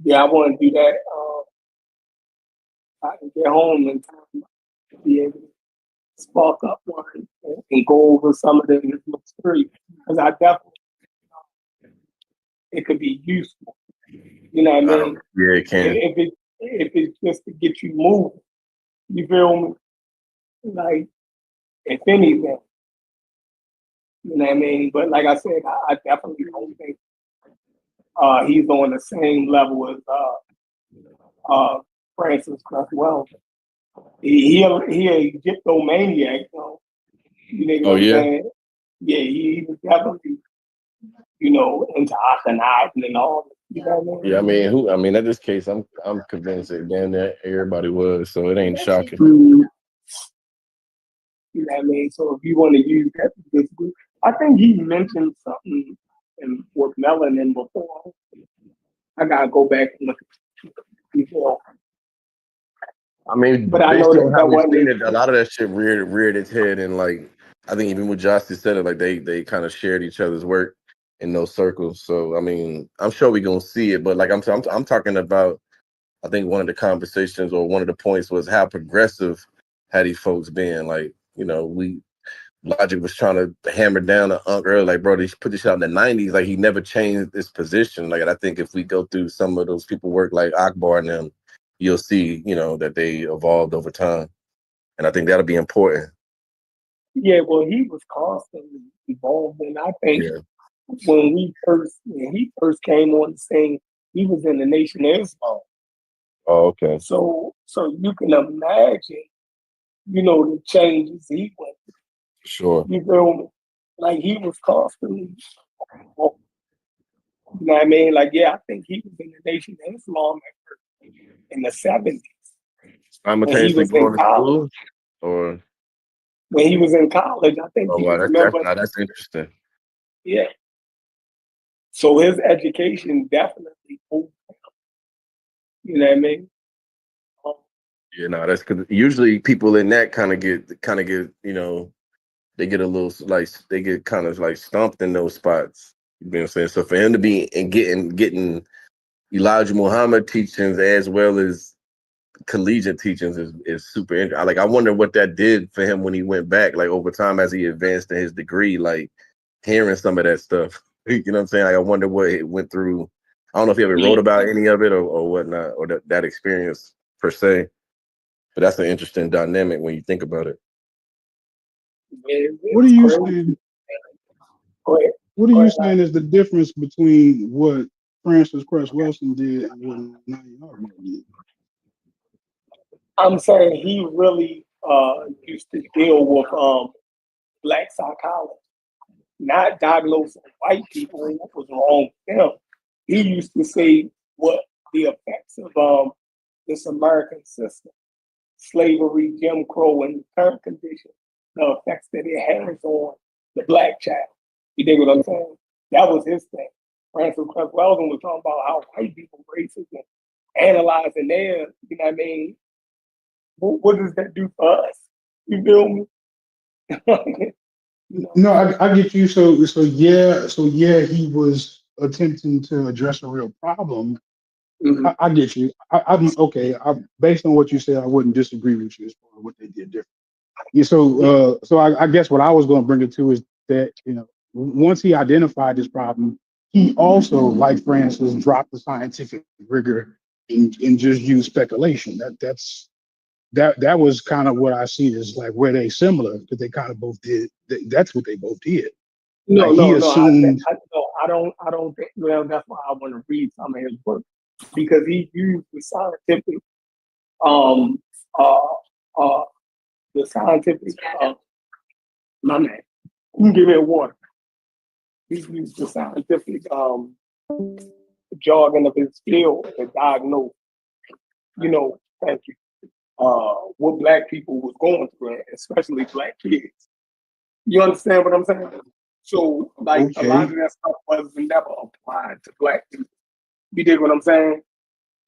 Yeah, I want to do that. I can get home in time to be able to spark up one and go over some of the books three, because I definitely it could be useful. You know what I mean? Yeah, it can. If it's just to get you moving, you feel me? Like if anything, you know what I mean. But like I said, I definitely don't think he's on the same level as Francis Cresswell. He a Egyptomaniac, though. You know Oh what I'm yeah, saying? Yeah, he was definitely, into Akhenaten and all. You know what I yeah. I mean, who? I mean, in this case, I'm convinced that damn that everybody was. So it ain't shocking. mean? You know what I mean? So if you want to use that, I think he mentioned something with melanin before. I gotta go back and look at before, I mean, but I know based on how that we've wasn't seen his it, a lot of that shit reared its head, and like I think even with Josh said it, like they kind of shared each other's work in those circles. So I mean, I'm sure we gonna see it, but like I'm talking about. I think one of the conversations or one of the points was how progressive had these folks been. Like we Logic was trying to hammer down on Unc earlier, like bro, they put this shit out in the '90s. Like he never changed his position. Like and I think if we go through some of those people work like Akbar and them, you'll see that they evolved over time. And I think that'll be important. Yeah, well, he was constantly evolved, and I think Yeah. when he first came on the scene, he was in the Nation of Islam. Oh, okay. So you can imagine, the changes he went through. Sure. You feel me? Like he was constantly, you know what I mean? Like, yeah, I think he was in the Nation of Islam in the 70s when he Simultaneously was in going to college. school, or When he was in college, I think oh he wow, was a member. that's interesting. Yeah. So his education definitely moved. You know what I mean? Um, That's because usually people in that kind of get they get a little like they get kind of like stumped in those spots. You know what I'm saying? So for him to be and getting Elijah Muhammad teachings as well as collegiate teachings is super interesting. Like I wonder what that did for him when he went back, like over time as he advanced in his degree, like hearing some of that stuff. You know what I'm saying? Like I wonder what it went through. I don't know if he ever wrote yeah, about any of it or whatnot, or that experience per se. But that's an interesting dynamic when you think about it. What are it's you crazy. saying? Go ahead. What are Go you ahead. saying is the difference between what Francis Cress Wilson did and what Naeem Akbar did? I'm saying he really used to deal with black psychology, not diagnosing white people what was wrong with them. He used to say what the effects of this American system, slavery, Jim Crow, and the current condition, the effects that it has on the black child. You dig what I'm saying? That was his thing. Francis Cress Weldon was talking about how white people racism analyzing there, you know what I mean? What does that do for us? You feel me? You know, No, so I get you. So yeah, he was attempting to address a real problem. mhm. I get you. I'm okay. Based on what you said, I wouldn't disagree with you as far as what they did different. Yeah, Yeah, so I guess what I was going to bring it to is that once he identified this problem, he also, like Francis, dropped the scientific rigor and just used speculation. That was kind of what I see as like where they similar because they kind of both did. That's what they both did. no, Like he no, no. assumed. No, I don't think. Well, that's why I want to read some of his work because he used um, uh, uh, the scientific, my man, you can give me a water. He used the scientific jargon of his field to diagnose, thank you, what black people was going through, especially black kids. You understand what I'm saying? So, like, a lot of Okay. that stuff was never applied to black people. You dig what I'm saying?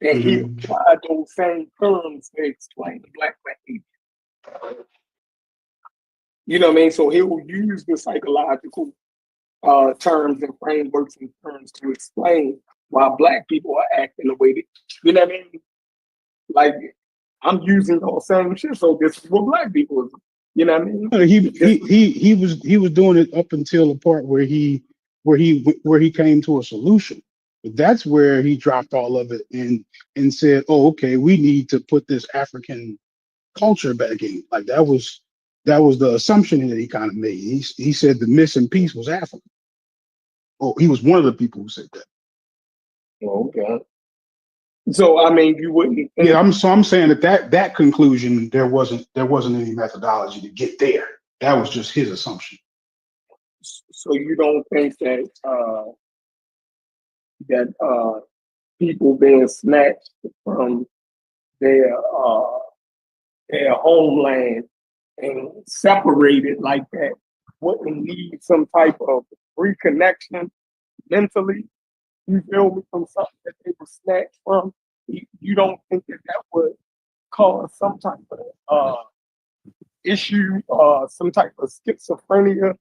And he Hmm. applied those same terms to explain the black behavior. You know what I mean? So he will use the psychological terms and frameworks and terms to explain why black people are acting the way they, you know what I mean? Like, I'm using those same shit, so this is what black people is. You know what I mean? He, This, he he he was doing it up until the part where he came to a solution. But that's where he dropped all of it and said, "Oh, okay, we need to put this African culture back in." Like that was the assumption that he kind of made. He said the missing piece was Africa. Oh, he was one of the people who said that. okay. So I mean, you wouldn't Yeah, think. I'm saying that conclusion there wasn't any methodology to get there. That was just his assumption. So you don't think that people being snatched from their homeland and separated like that wouldn't need some type of reconnection mentally. You feel me, from something that they were snatched from. You don't think that that would cause some type of issue, some type of schizophrenia.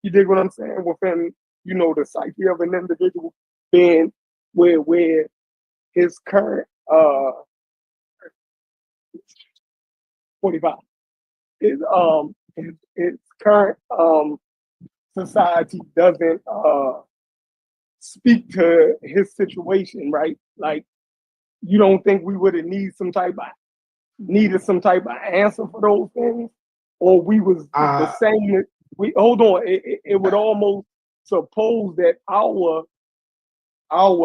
You dig what I'm saying? Within, the psyche of an individual being where his current 45 his current society doesn't speak to his situation, right? Like, you don't think we would have needed some type of answer for those things, or we was the Uh, same. We hold on. It would almost suppose that our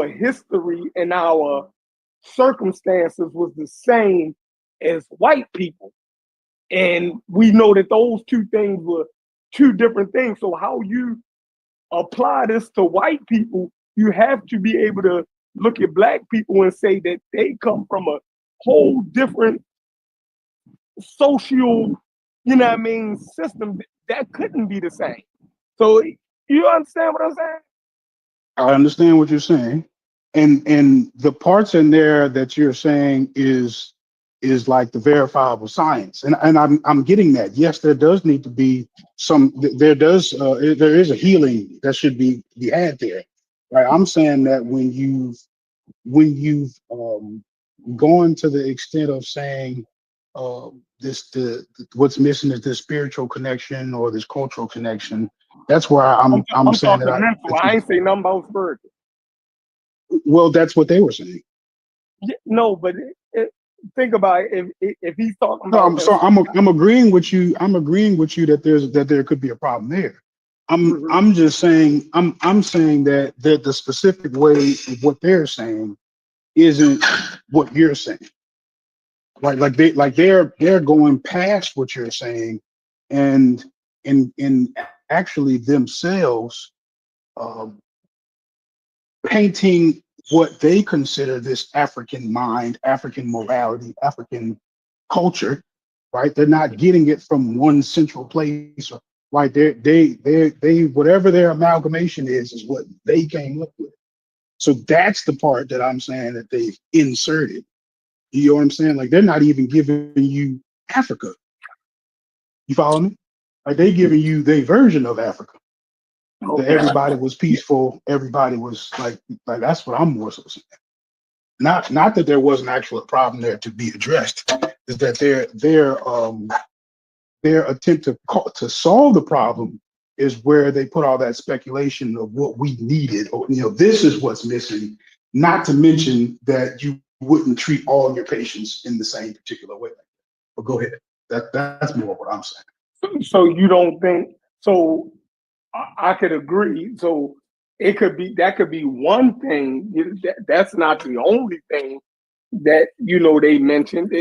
history and our circumstances was the same as white people, and we know that those two things were two different things. So how you apply this to white people, you have to be able to look at black people and say that they come from a whole different social, system that couldn't be the same. So you understand what I'm saying? I understand what you're saying, and the parts in there that you're saying is like the verifiable science, and I'm getting that. Yes, there does need to be there is a healing that should be had there, right? I'm saying that when you've gone to the extent of saying this what's missing is this spiritual connection or this cultural connection. That's where I'm I'm saying that talking I mental. that I you ain't say nothing about spiritual. well, that's what they were saying. Yeah, no, but think about it. If he's talking No, about that, I'm agreeing with you. I'm agreeing with you that there could be a problem there. mhm. I'm just saying I'm saying that the specific way of what they're saying isn't what you're saying. They're going past what you're saying, and in actually themselves um, painting what they consider this African mind, African morality, African culture, right? They're not getting it from one central place, right? They whatever their amalgamation is what they came up with. So that's the part that I'm saying that they've inserted. You know what I'm saying? Like they're not even giving you Africa. You follow me? Like they giving you their version of Africa. That Okay. everybody was peaceful, everybody was like that's what I'm more so saying. Not that there wasn't actual problem there to be addressed, is that their attempt to solve the problem is where they put all that speculation of what we needed, or this is what's missing. Not to mention that you wouldn't treat all your patients in the same particular way. But go ahead. That's more what I'm saying. So you don't think so? I could agree. So that could be one thing. That's not the only thing that they mentioned.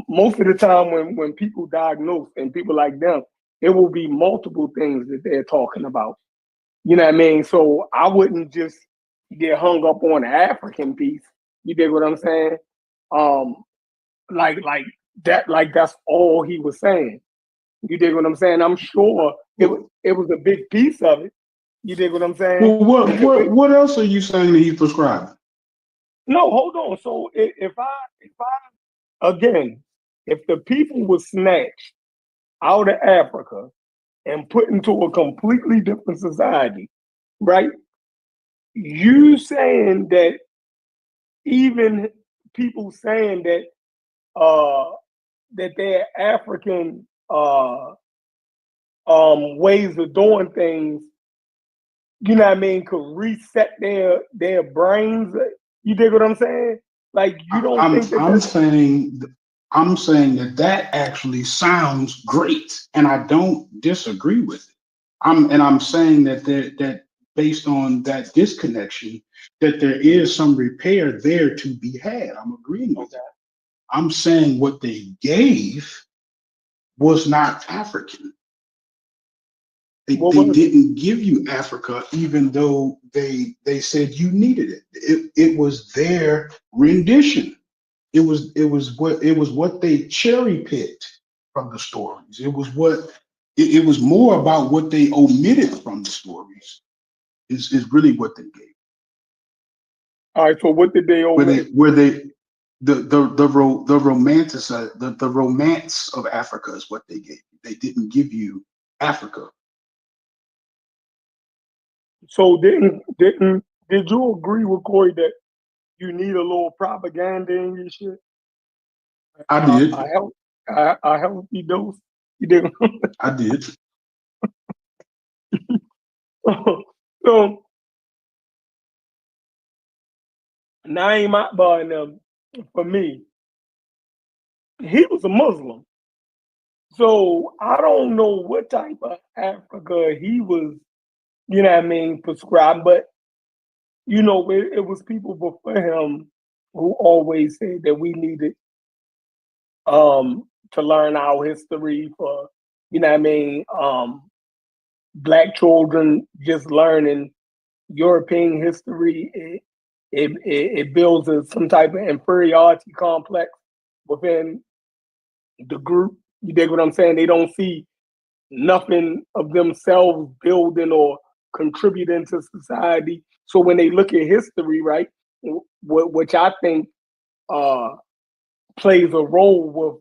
Most of the time when people diagnose and people like them, it will be multiple things that they're talking about. You know what I mean? So I wouldn't just get hung up on the African piece. You dig what I'm saying? Um, like that, like that's all he was saying. You dig what I'm saying? I'm sure it was a big piece of it. You dig what I'm saying? Well, what Because what what else are you saying that he's prescribing? no, hold on. So if I again, if the people were snatched out of Africa and put into a completely different society, right? You saying that even people saying that uh that their African ways of doing things, you know what I mean, could reset their brains. You dig what I'm saying? Like you I- don't I'm think that I'm that's saying I'm saying that actually sounds great, and I don't disagree with it. I'm saying that based on that disconnection, that there is some repair there to be had. I'm agreeing with okay? you. I'm saying what they gave was not African. What They was it? didn't give you Africa, even though they said you needed it. It was their rendition. It was what they cherry picked from the stories. It was more about what they omitted from the stories. Is really what they gave. All right. So what did they Where they omit? where they the romantic the romance of Africa is what they gave you. They didn't give you Africa. So did you agree with Corey that you need a little propaganda in your shit? I I did. help. I help you dose. You did. I did. So Naeem Akbar and them, for me, he was a Muslim. So I don't know what type of Africa he was, what I mean, prescribed, but it was people before him who always said that we needed to learn our history for, what I mean, black children just learning European history. It builds some type of inferiority complex within the group. You dig what I'm saying? They don't see nothing of themselves building or contributing to society. So when they look at history, right, which I think uh, plays a role with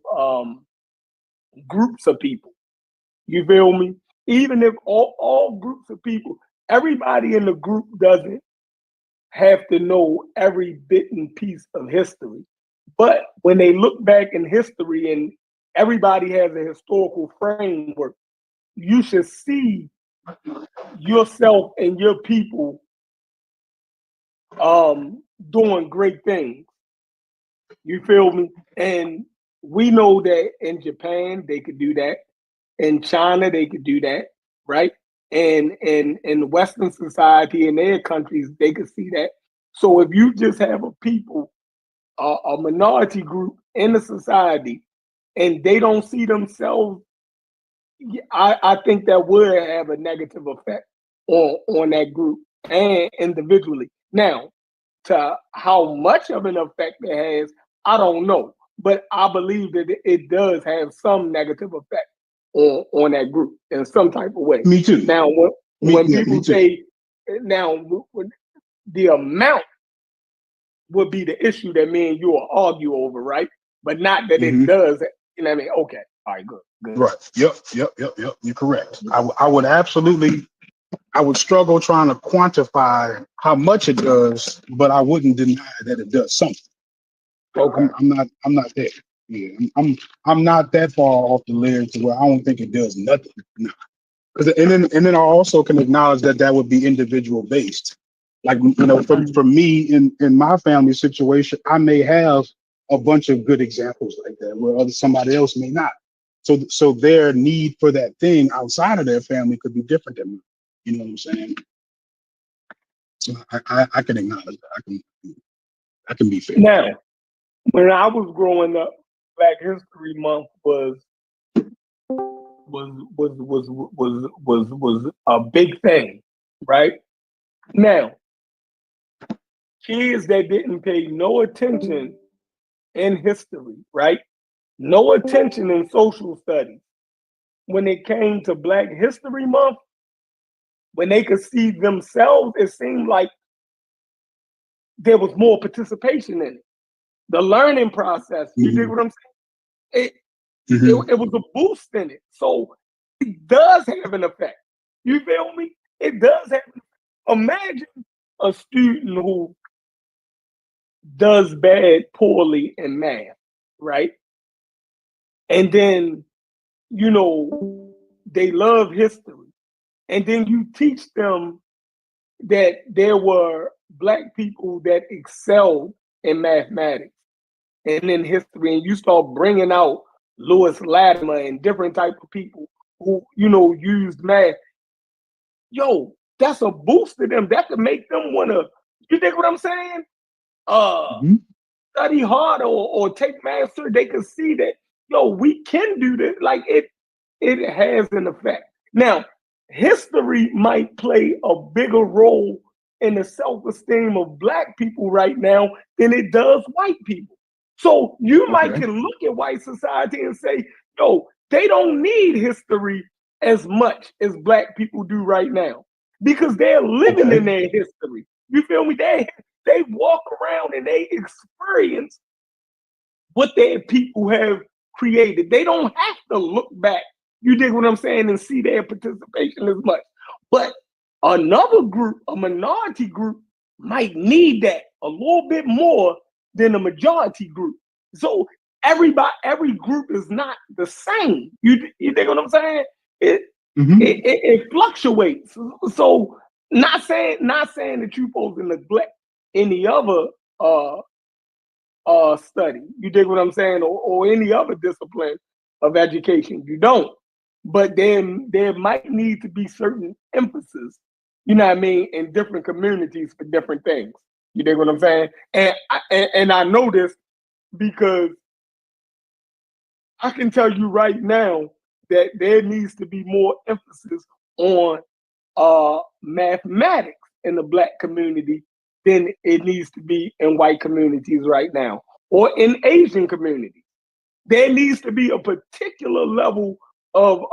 groups of people. You feel me? Even if all groups of people, everybody in the group doesn't have to know every bit and piece of history. But when they look back in history and everybody has a historical framework, you should see yourself and your people doing great things. You feel me? And we know that in Japan they could do that. In China they could do that, right? And in Western society in their countries they could see that. So if you just have a people, a minority group in the society, and they don't see themselves, I think that would have a negative effect on that group and individually. Now, to how much of an effect it has, I don't know, but I believe that it does have some negative effect on that group in some type of way. Me too. Now, when Me people too. say now the amount would be the issue that me and you will argue over, right? But not that it does. You know what I mean? Okay. All right, good. Right. Yep. You're correct. I would absolutely, I would struggle trying to quantify how much it does, but I wouldn't deny that it does something. Okay. I'm not there. Yeah, I'm not that far off the ledge to where I don't think it does nothing. No. And then I also can acknowledge that that would be individual based. Like, you know, for me in my family situation, I may have a bunch of good examples like that where somebody else may not. So their need for that thing outside of their family could be different than mine. You know what I'm saying? So I can acknowledge that. I can be fair. Now, when I was growing up, Black History Month was a big thing, right? Now, kids that didn't pay no attention in history, right? No attention in social studies. When it came to Black History Month, when they could see themselves, it seemed like there was more participation in it. The learning process, you dig what I'm saying? It was a boost in it. So it does have an effect. You feel me? It does have an effect. Imagine a student who does poorly in math, right? And then, you know, they love history. And then you teach them that there were Black people that excelled in mathematics and in history, and you start bringing out Lewis Latimer and different type of people who, you know, used math. Yo, that's a boost to them. That could make them want to, you think what I'm saying? Study harder or take master. They can see that, yo, we can do this. Like it has an effect. Now, history might play a bigger role in the self-esteem of Black people right now than it does white people. So you might can look at white society and say, yo, they don't need history as much as Black people do right now because they're living in their history. You feel me? They walk around and they experience what their people have created. They don't have to look back, you dig what I'm saying, and see their participation as much. But another group, a minority group, might need that a little bit more than a majority group. So every group is not the same. You dig what I'm saying? It fluctuates. So not saying that you're supposed to neglect any other study. You dig what I'm saying? Or any other discipline of education. You don't. But then there might need to be certain emphasis, you know what I mean, in different communities for different things. You dig what I'm saying? And I know this because I can tell you right now that there needs to be more emphasis on mathematics in the Black community than it needs to be in white communities right now or in Asian communities. There needs to be a particular level of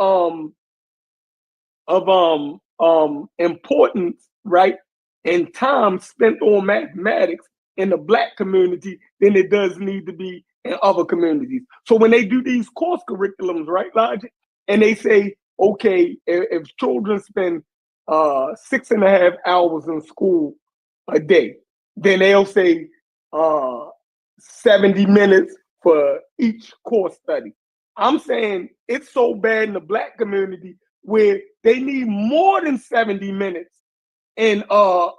importance, right, and time spent on mathematics in the Black community than it does need to be in other communities. So when they do these course curriculums, right, Logic, and they say, okay, if children spend 6.5 hours in school a day, then they'll say 70 minutes for each course study. I'm saying it's so bad in the Black community where they need more than 70 minutes in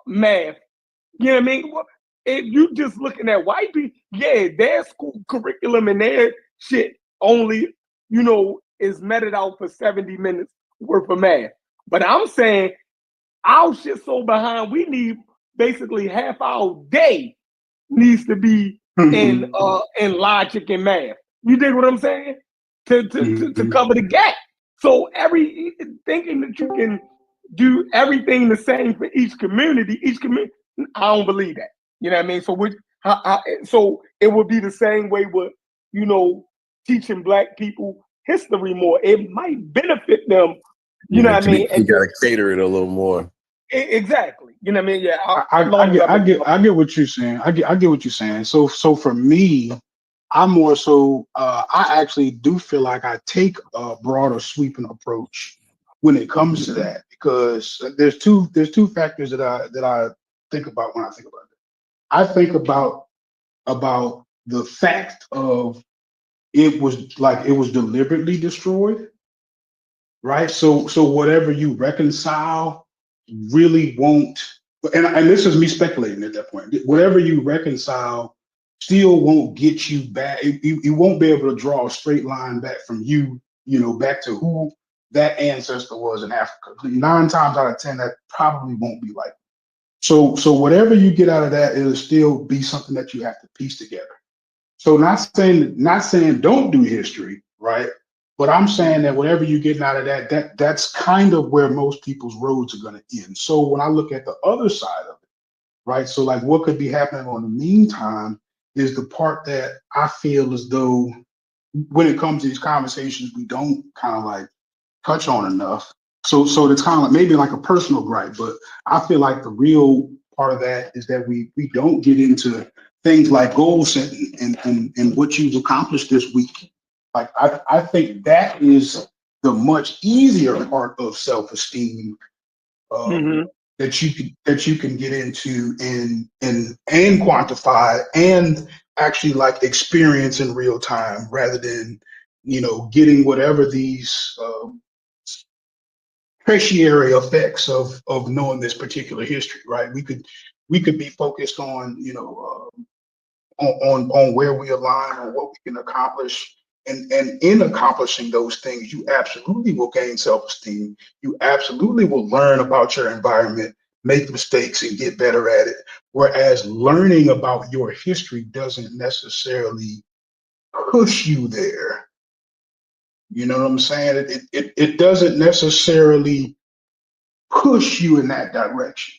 math. You know what I mean? If you just looking at white people, yeah, their school curriculum and their shit only, you know, is meted out for 70 minutes worth of math. But I'm saying our shit so behind, we need basically half our day needs to be in logic and math. You dig what I'm saying? To cover the gap. So thinking that you can do everything the same for each community, I don't believe that. You know what I mean? So it would be the same way with, you know, teaching Black people history more. It might benefit them. You know what I mean? You gotta cater it a little more. Exactly. You know what I mean? Yeah. I get I get what you're saying. I get what you're saying. So for me, I'm more so I actually do feel like I take a broader sweeping approach when it comes to that, because there's two factors that I think about when I think about it. I think about the fact of it was deliberately destroyed, right? So whatever you reconcile really won't, and this is me speculating at that point. Whatever you reconcile still won't get you back. You won't be able to draw a straight line back from back to who that ancestor was in Africa. 9 times out of 10, that probably won't be like. So whatever you get out of that, it'll still be something that you have to piece together. So not saying don't do history, right? But I'm saying that whatever you're getting out of that's kind of where most people's roads are going to end. So when I look at the other side of it, right? So like what could be happening on the meantime is the part that I feel as though when it comes to these conversations, we don't kind of like touch on enough. So it's kind of like maybe like a personal gripe, but I feel like the real part of that is that we don't get into things like goal setting and what you've accomplished this week. Like I think that is the much easier part of self-esteem, um, Hmm. that you can get into and quantify and actually like experience in real time, rather than getting whatever these tertiary effects of knowing this particular history, right? We could be focused on on where we align, on what we can accomplish. And in accomplishing those things, you absolutely will gain self-esteem. You absolutely will learn about your environment, make mistakes, and get better at it. Whereas learning about your history doesn't necessarily push you there. You know what I'm saying? It doesn't necessarily push you in that direction.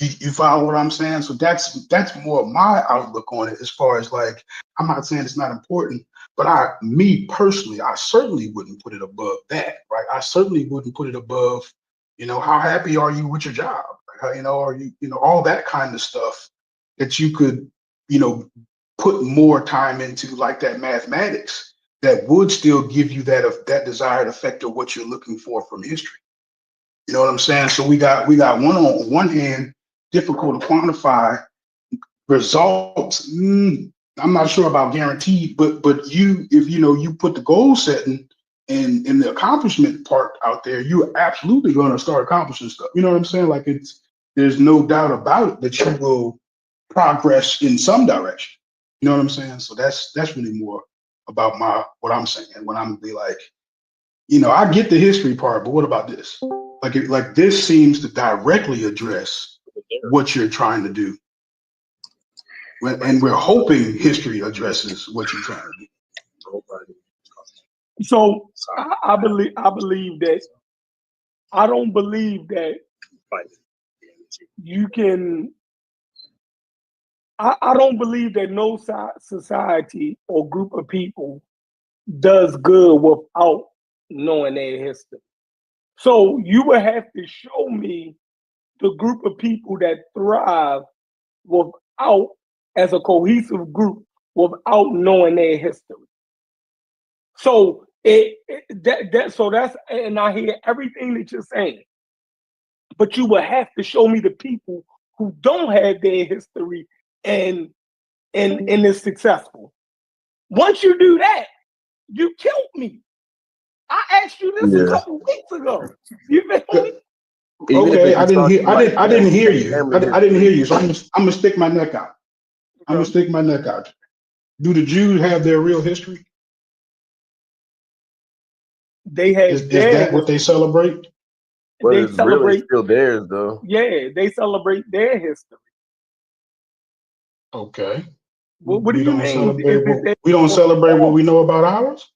You follow what I'm saying? So that's more of my outlook on it. As far as like, I'm not saying it's not important, but me personally, I certainly wouldn't put it above that, right? I certainly wouldn't put it above, how happy are you with your job? Like, are you, all that kind of stuff that you could, you know, put more time into, like that mathematics, that would still give you that desired effect of what you're looking for from history. You know what I'm saying? So we got on one hand difficult to quantify results. I'm not sure about guaranteed, but if you put the goal setting and the accomplishment part out there, you're absolutely going to start accomplishing stuff. You know what I'm saying? Like there's no doubt about it that you will progress in some direction. You know what I'm saying? So that's really more about what I'm saying when I'm be like, I get the history part, but what about this? Like this seems to directly address what you're trying to do, and we're hoping history addresses what you're trying to do. So I believe that I don't believe that you can. I don't believe that no society or group of people does good without knowing their history. So you would have to show me the group of people that thrive without, as a cohesive group, without knowing their history. So that's, and I hear everything that you're saying, but you will have to show me the people who don't have their history and and is successful. Once you do that, you killed me. I asked you this a Yeah. couple weeks ago. You feel me? Even if Okay, it's I just didn't hear. talking like I didn't hear you. family I didn't hear history. you. So I'm gonna stick my neck out. I'm gonna Okay. stick my neck out. Do the Jews have their real history? They Is have is their that what they history. celebrate? But They it's really celebrate, still theirs though. yeah, they celebrate their history. Okay. What do We you don't mean? celebrate Is it what that? we don't Hold celebrate what on, we know about ours.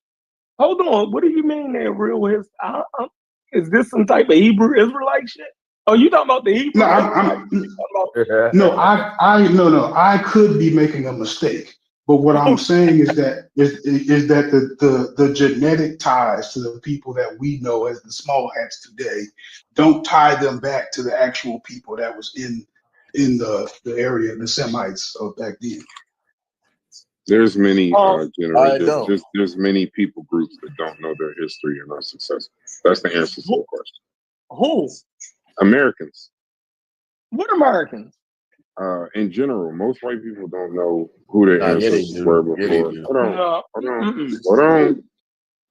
hold on. What do you mean their real history? Is this some type of Hebrew Israelite shit? Oh, you talking about the No, Hebrew Israelite? You I'm talking about? no, I no, no. I could be making a mistake, But what I'm saying is that the genetic ties to the people that we know as the small hats today don't tie them back to the actual people that was in the area, the Semites of back then. There's many I don't. there's many people groups that don't know their history and are successful. That's the answer to the question. Who? Americans. What Americans? In general, most white people don't know who their Yeah, they ancestors do. were Yeah, they before. do. Hold on.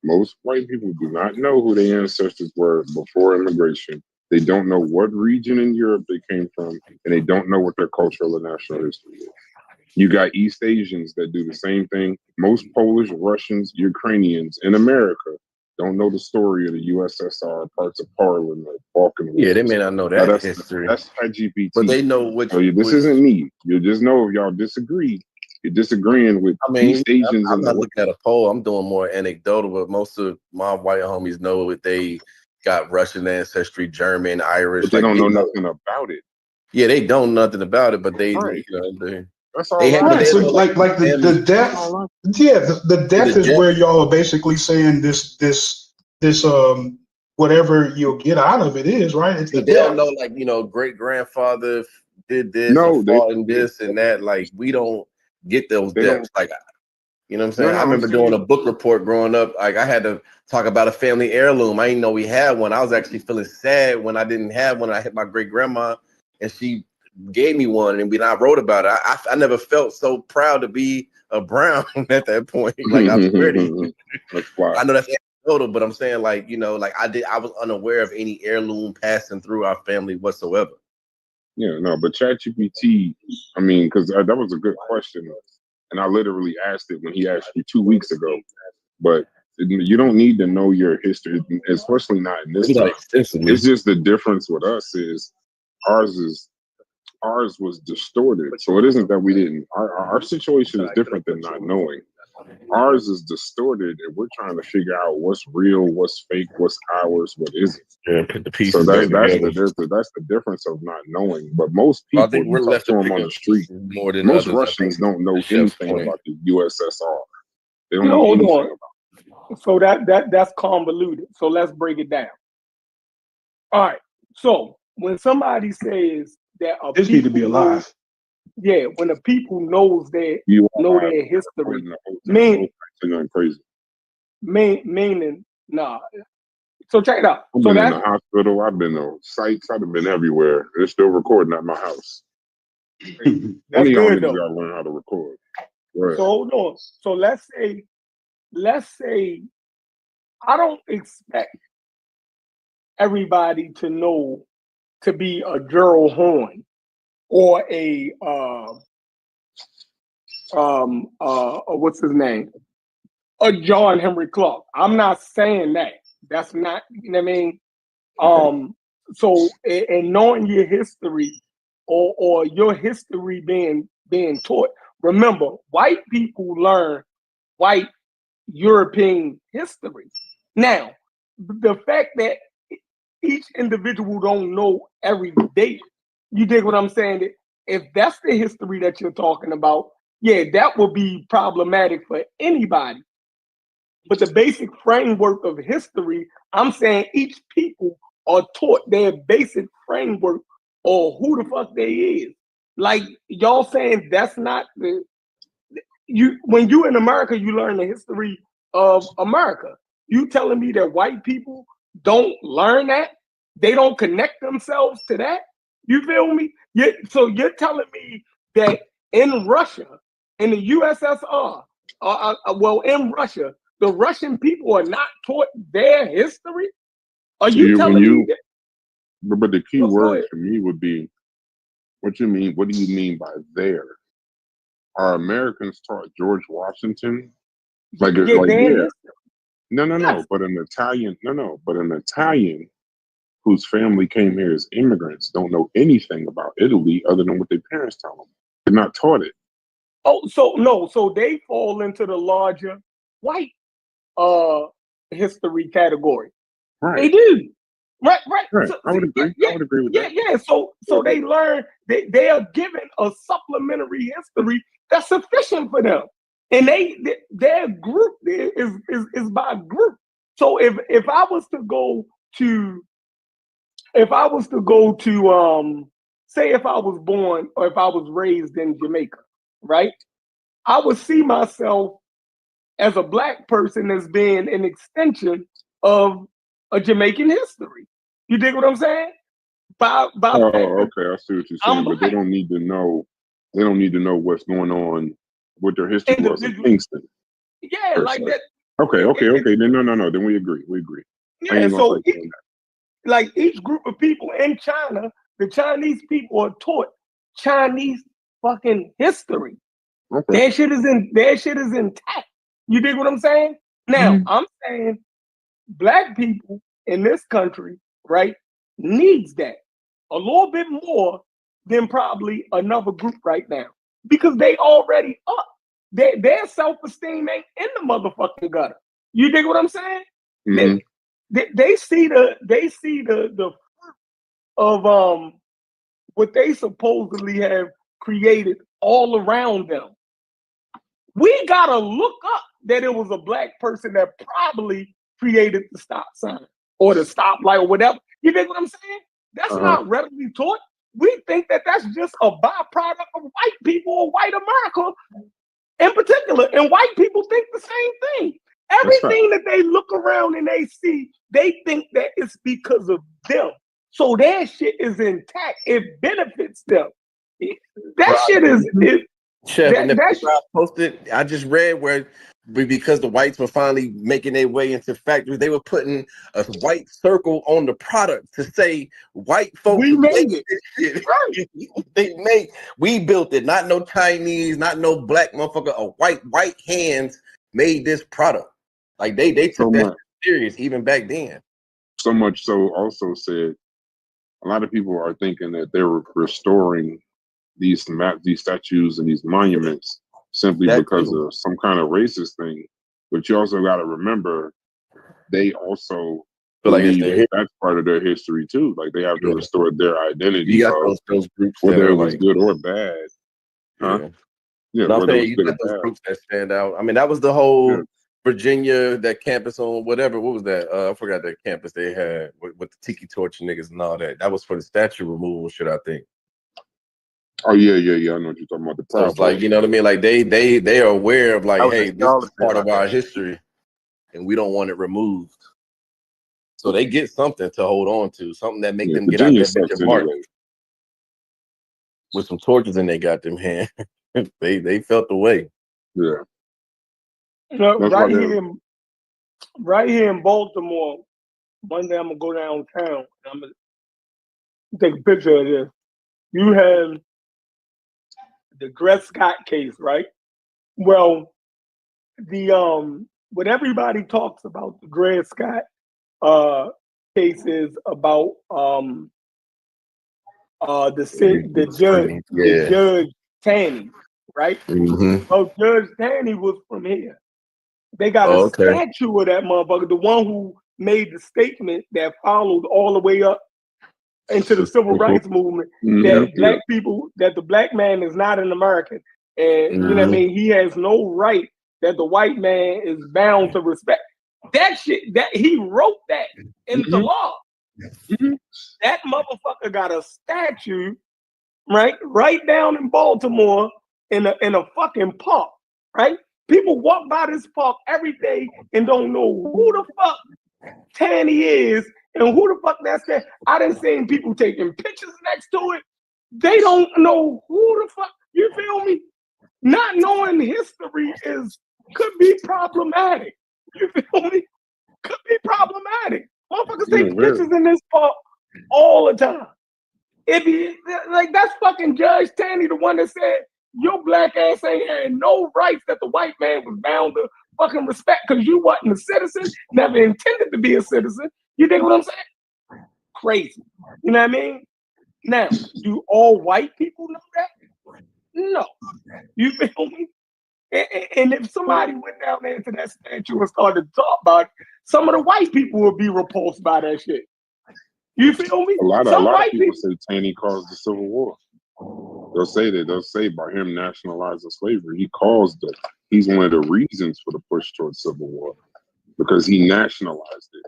Most white people do not know who their ancestors were before immigration. They don't know what region in Europe they came from, and they don't know what their cultural and national history is. You got East Asians that do the same thing. Most Polish, Russians, Ukrainians in America don't know the story of the USSR, parts of Poland, or Balkan Yeah, they Wars. may not know Now that history, that's ChatGPT. but they know which. So this isn't me. You just know if y'all disagree, you're disagreeing with I mean, East Asians I'm in not the looking at a poll. I'm doing more anecdotal, but most of my white homies know that they got Russian ancestry, German, Irish. but they Like don't they know know. nothing about it. Yeah, they don't nothing about it, but they, Right. That's they all had, I but Right. they So know like the families. death, That's all I yeah, the Yeah, death the is death, where y'all are basically saying this whatever you'll get out of it is, right? It's the but they don't death. know, like, great grandfather did this or No, fought in this and that. Like, we don't get those they don't. depths. Like, you know what I'm No, saying? no, I I'm remember doing a saying book report growing up. Like, I had to talk about a family heirloom. I didn't know we had one. I was actually feeling sad when I didn't have one. I hit my great grandma, and she gave me one, and when I wrote about it, I never felt so proud to be a Brown at that point. Like, I swear to you, that's why. I know that's anecdotal, but I'm saying, like, like I was unaware of any heirloom passing through our family whatsoever. Yeah, no, but ChatGPT, I mean, because that was a good question, and I literally asked it when he asked you 2 weeks ago. But you don't need to know your history, especially not in this Not time. extensively. It's just the difference with us is ours is ours was distorted. So it isn't that we didn't. Our situation is different than not knowing. Ours is distorted, and we're trying to figure out what's real, what's fake, what's ours, what isn't. Yeah, put the So pieces back together. that's the difference of not knowing. But most I people, think you we're talk left to to them pick on up the street, pieces more than most others. I Russians think don't know to Chef's anything point. about the USSR. They don't No, know hold anything on. about it. So that's convoluted. So let's break it down. All right. So when somebody says that a This need to be people know, alive. yeah, when a people knows You know are their history, recording the whole time. mean, They're going crazy. meaning nah. So check it out. I've So been in the that's hospital. I've been on sites. I've been everywhere. They're still recording at my house. One that's of y'all good niggas though. gotta learn how to record. Right. So hold on. So let's say I don't expect everybody to know to be a Gerald Horn or a what's his name? A John Henry Clark. I'm not saying that. That's not, you know what I mean? So and knowing your history or your history being taught, remember, white people learn white European history. Now, the fact that each individual don't know every date, you dig what I'm saying? If that's the history that you're talking about, yeah, that will be problematic for anybody. But the basic framework of history, I'm saying each people are taught their basic framework or who the fuck they is. Like y'all saying that's not the you when you in America, you learn the history of America. You telling me that white people don't learn that? They don't connect themselves to that? You feel me? So you're telling me that in Russia, in the USSR, well, in Russia, the Russian people are not taught their history? Are So you you when telling me you that? but the key Go word ahead. for me would be what you mean. What do you mean by there? Are Americans taught George Washington? Yeah, Like their yeah. history. No. Yes. But an Italian whose family came here as immigrants don't know anything about Italy other than what their parents tell them. They're not taught it. Oh, so no, so they fall into the larger white uh history category. They Right. do. Right. Right. So, I would agree. I would agree with that. yeah. So they learn they are given a supplementary history that's sufficient for them. and their group there is by group. So if I was to go to say if I was born or if I was raised in Jamaica, right? I would see myself as a black person as being an extension of a Jamaican history. You dig what I'm saying? By Oh, fact that okay. I see what you're I'm saying, but they black, don't need to know. They don't need to know what's going on, what their history was in individual. Kingston Yeah, per se. like that. Okay, okay, okay. Then no. Then we agree. We agree. I Yeah, ain't gonna so fight you on like each group of people in China, the Chinese people are taught Chinese fucking history. that. Okay. Their shit is intact. You dig what I'm saying? Now, Mhm. I'm saying black people in this country, right, needs that a little bit more than probably another group right now. Because they already up. Their self-esteem ain't in the motherfucking gutter. You dig what I'm saying? Mhm. They see the of what they supposedly have created all around them. We gotta look up that it was a black person that probably created the stop sign or the stoplight or whatever. You think what I'm saying? That's Uh-huh. not readily taught. We think that that's just a byproduct of white people or white America in particular, and white people think the same thing. That's right. Everything that they look around and they see, they think that it's because of them. So their shit is intact. It benefits them. That shit is Chef, and the that paper I posted, I just read where because the whites were finally making their way into factories, they were putting a white circle on the product to say white folks we made made it. this Right. shit. We built it, not no Chinese, not no black motherfucker. A white hands made this product. Like they So took that much. shit serious even back then. So much so. Also said, a lot of people are thinking that they were restoring these statues and these monuments simply That because too. of some kind of racist thing. But you also got to remember they also Feel like it's believe their that that's part of their history too. Like they have to yeah. restore their You identity got of those groups that whether are it was like good or bad, huh? yeah. Yeah, No, I'm whether it saying was you good got or those bad. groups that stand out. I mean, that was the Yeah. whole Virginia, that campus on whatever. What was that? I forgot that campus they had with the tiki torch niggas and all that. That was for the statue removal shit, I think. Oh yeah. I know what you're talking about. The So Proud it's like, Boys. you know what I mean? Like they are aware of like, That was in hey, this is Charlotte, part I of our think. history, and we don't want it removed. So they get something to hold on to, something that make Yeah, them get out Virginia that bitch sucks and march anyway. with some torches in they got them hand. they felt the way. Yeah, You know, that's why they're. right here in Baltimore. One day I'm gonna go downtown and I'm gonna take a picture of this. You have the Dred Scott case, right? Well, the what everybody talks about the Dred Scott uh case is about the Yeah. judge Taney, right? Mm-hmm. Oh, Judge Taney was from here. They got a Oh, okay. statue of that motherfucker, the one who made the statement that followed all the way up into the civil rights movement, Mm-hmm. that Yeah. that the black man is not an American. And you know what I Mm-hmm. mean? He has no right that the white man is bound to respect. That shit, that he wrote that into Mm-hmm. law. Mm-hmm. That motherfucker got a statue, right down in Baltimore in a fucking park, right? People walk by this park every day and don't know who the fuck Tanny is and who the fuck that's that. I done seen people taking pictures next to it. They don't know who the fuck. You feel me? Not knowing history could be problematic. You feel me? Could be problematic. Motherfuckers Yeah, take very. pictures in this park all the time. It be like that's fucking Judge Taney, the one that said your black ass ain't had no rights that the white man was bound to fucking respect because you wasn't a citizen, never intended to be a citizen. You dig what I'm saying? Crazy. You know what I mean? Now, do all white people know that? No. You feel me? And if somebody went down there to that statue and started to talk about it, some of the white people would be repulsed by that shit. You feel me? A lot Some of white people people. say Taney caused the Civil War. They'll say that. They'll say by him nationalizing slavery, He's one of the reasons for the push towards civil war because he nationalized it.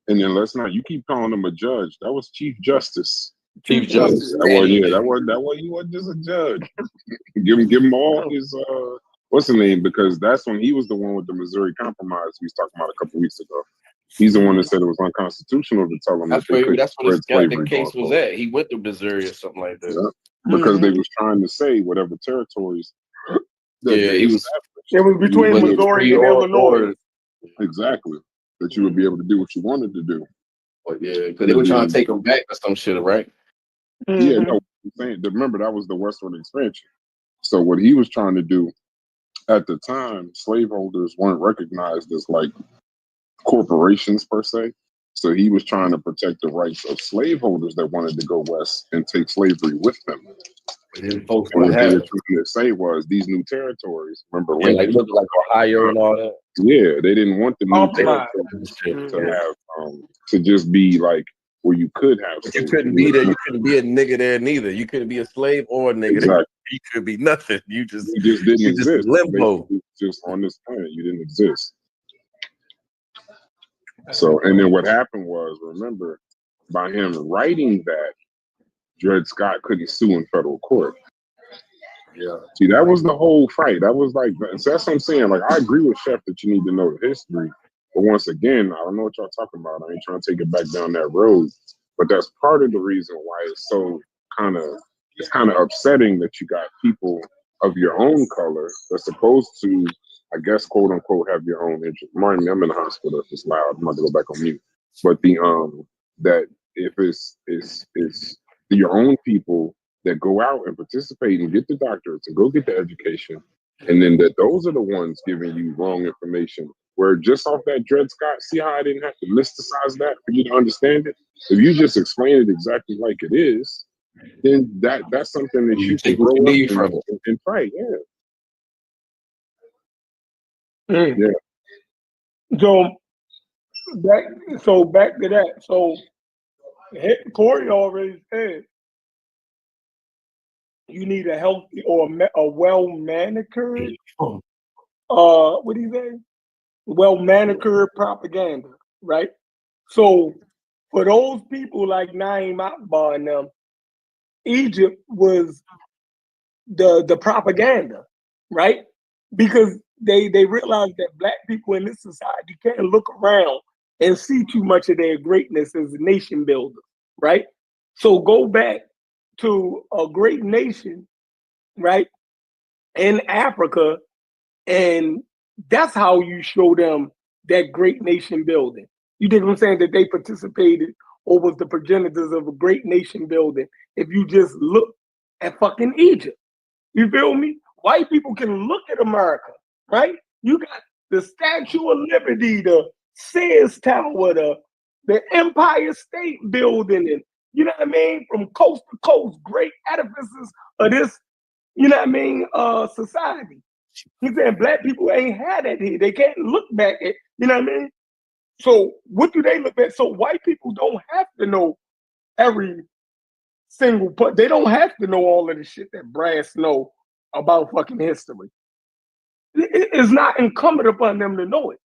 And then let's not, you keep calling him a judge. That was Chief Justice. Chief Justice. He wasn't just a judge. give him all his what's the name? Because that's when he was the one with the Missouri Compromise we was talking about a couple weeks ago. He's the one that said it was unconstitutional to tell them That's that they could what spread slavery. the case was at. He went to Missouri or something like that. Yeah. Because they was trying to say whatever territories that he was. It was between Missouri and Illinois. Exactly. That you would be able to do what you wanted to do. But yeah, because they were trying to take them back or some shit, right? Yeah, no. I'm saying, remember that was the westward expansion. So what he was trying to do at the time, slaveholders weren't recognized as like corporations per se. So he was trying to protect the rights of slaveholders that wanted to go west and take slavery with them. And folks and what they were trying to say was these new territories. Remember, like Ohio and all that. Yeah, they didn't want the new territories to have to just be like where you could have. But you couldn't be there. You couldn't be a nigga there neither. You couldn't be a slave or a nigga. Exactly. You could be nothing. You just didn't exist. Limbo. Just on this planet, you didn't exist. So, and then what happened was, remember, by him writing that, Dred Scott couldn't sue in federal court. Yeah. See, that was the whole fight. That was like, so that's what I'm saying. Like, I agree with Chef that you need to know the history. But once again, I don't know what y'all talking about. I ain't trying to take it back down that road. But that's part of the reason why it's so kind of upsetting that you got people of your own color that's supposed to, I guess, quote unquote, have your own interest. Mind me, I'm in the hospital if it's loud. I'm about to go back on mute. But that if it's your own people that go out and participate and get the doctorates and go get the education, and then that those are the ones giving you wrong information. Where just off that Dred Scott, see how I didn't have to mysticize that for you to understand it? If you just explain it exactly like it is, then that's something that you can grow up and fight. Yeah. Yeah. So back to that. So Corey already said you need a healthy or a well manicured. What do you say? Well manicured propaganda, right? So for those people like Naeem Akbar and them, Egypt was the propaganda, right? Because they realized that black people in this society can't look around and see too much of their greatness as a nation builder, right? So go back to a great nation, right, in Africa, and that's how you show them that great nation building. You dig what I'm saying? That they participated or was the progenitors of a great nation building. If you just look at fucking Egypt, you feel me? White people can look at America, right? You got the Statue of Liberty, the Sears Tower, the Empire State Building, and you know what I mean? From coast to coast, great edifices of this, you know what I mean, society. He said black people ain't had that here. They can't look back at, you know what I mean? So what do they look at? So white people don't have to know every single part. They don't have to know all of the shit that brass know about fucking history. It's not incumbent upon them to know it.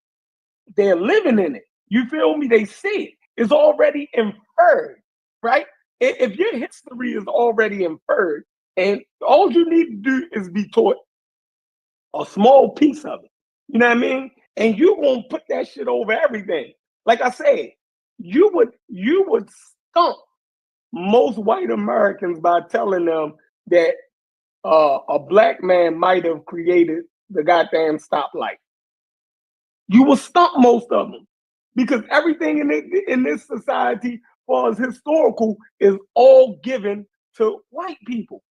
They're living in it. You feel me? They see it. It's already inferred, right? If your history is already inferred, and all you need to do is be taught a small piece of it, you know what I mean? And you gonna put that shit over everything. Like I said, you would stump most white Americans by telling them that a black man might have created the goddamn stoplight. You will stump most of them because everything in this society, as far as historical, is all given to white people.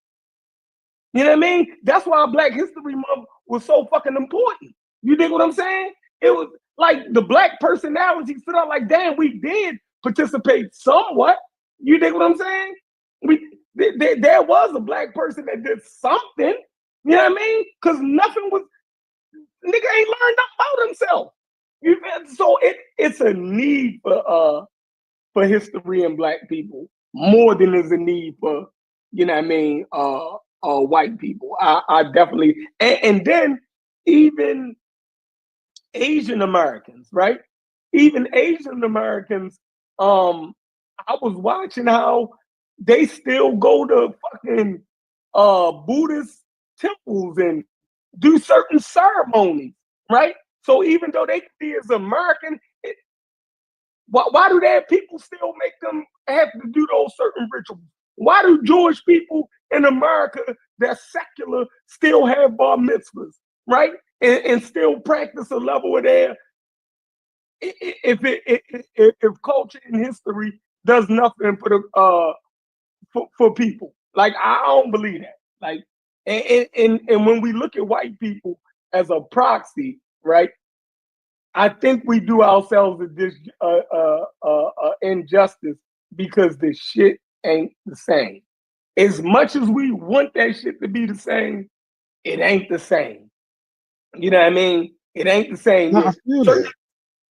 You know what I mean? That's why Black History Month was so fucking important. You dig what I'm saying? It was like the black personality stood out like, damn, we did participate somewhat. You dig what I'm saying? There was a black person that did something. You know what I mean? Because nothing was, nigga ain't learned nothing about himself. So it's a need for history and black people more than there's a need for, you know what I mean, white people. I definitely, and then even Asian Americans, right? Even Asian Americans, I was watching how they still go to fucking Buddhist temples and do certain ceremonies, right? So even though they can be as American, why do their people still make them have to do those certain rituals? Why do Jewish people in America that's secular still have bar mitzvahs, right? And still practice a level of their if culture and history does nothing for the for people. Like I don't believe that. Like and when we look at white people as a proxy, right? I think we do ourselves a injustice because the shit ain't the same. As much as we want that shit to be the same, it ain't the same. You know what I mean? It ain't the same. No, I feel Certain,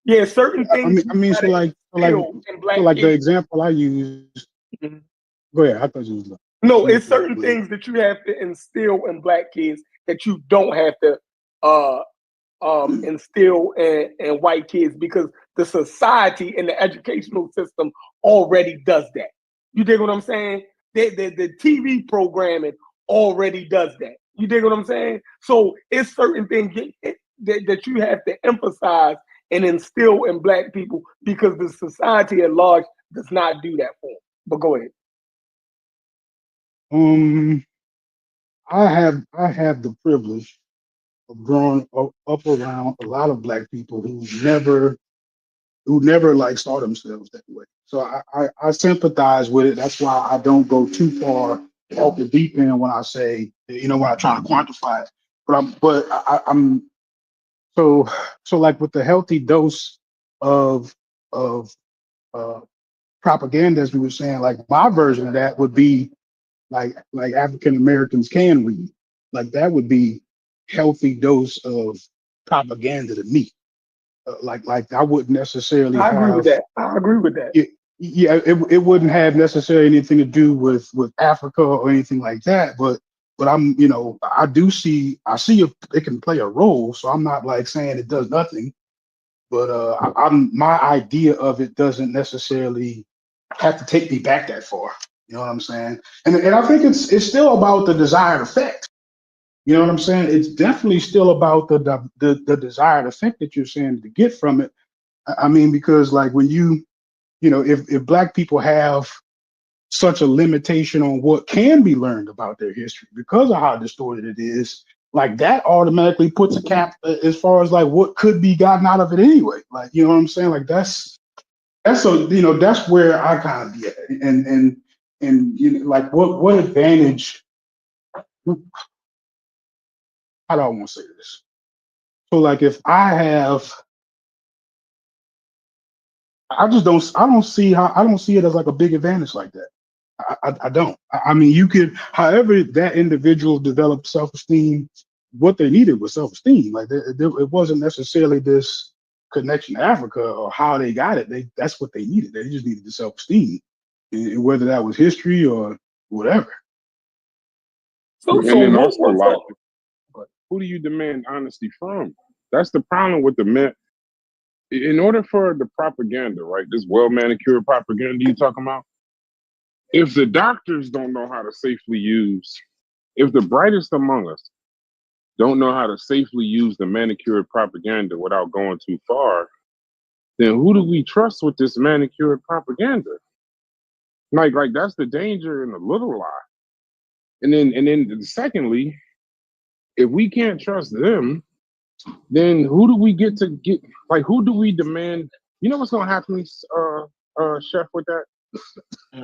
that. certain things I mean, gotta instill in so black like the kids. example I used. Mhm. Go ahead. I thought you was done. No, You it's can certain go ahead. things that you have to instill in black kids that you don't have to uh instill in white kids because the society and the educational system already does that. You dig what I'm saying? The TV programming already does that. You dig what I'm saying? So it's certain things that you have to emphasize and instill in black people because the society at large does not do that for them. But go ahead. Um, I have the privilege of growing up around a lot of black people who never like saw themselves that way. So I sympathize with it. That's why I don't go too far off the deep end when I say, when I try to quantify it. I'm so like with the healthy dose of of uh, propaganda, as we were saying, like my version of that would be like African Americans can read. Like that would be healthy dose of propaganda to me. Like I wouldn't necessarily I agree with have that. I agree with that. it, yeah, it wouldn't have necessarily anything to do with Africa or anything like that. But I'm, I see if it can play a role. So I'm not like saying it does nothing. But I'm my idea of it doesn't necessarily have to take me back that far. You know what I'm saying? And I think it's still about the desired effect. You know what I'm saying? It's definitely still about the desired effect that you're saying to get from it. I mean, because like when if black people have such a limitation on what can be learned about their history because of how distorted it is, like that automatically puts a cap as far as like what could be gotten out of it anyway. Like, you know what I'm saying? Like that's where I kind of be at. And like what advantage, how do I want to say this? So like if I don't see it as like a big advantage like that. I don't. I mean, you could, however, that individual developed self esteem. What they needed was self esteem. Like it wasn't necessarily this connection to Africa or how they got it. That's what they needed. They just needed the self esteem, and whether that was history or whatever. And then also, like, So who do you demand honesty from? That's the problem with the men. In order for the propaganda, right? This well manicured propaganda you talking about. If the doctors don't know how to safely use, if the brightest among us don't know how to safely use the manicured propaganda without going too far, then who do we trust with this manicured propaganda? Like that's the danger in the little lie. And then secondly, if we can't trust them, then who do we get to get? Like who do we demand? You know what's gonna happen, Chef, with that?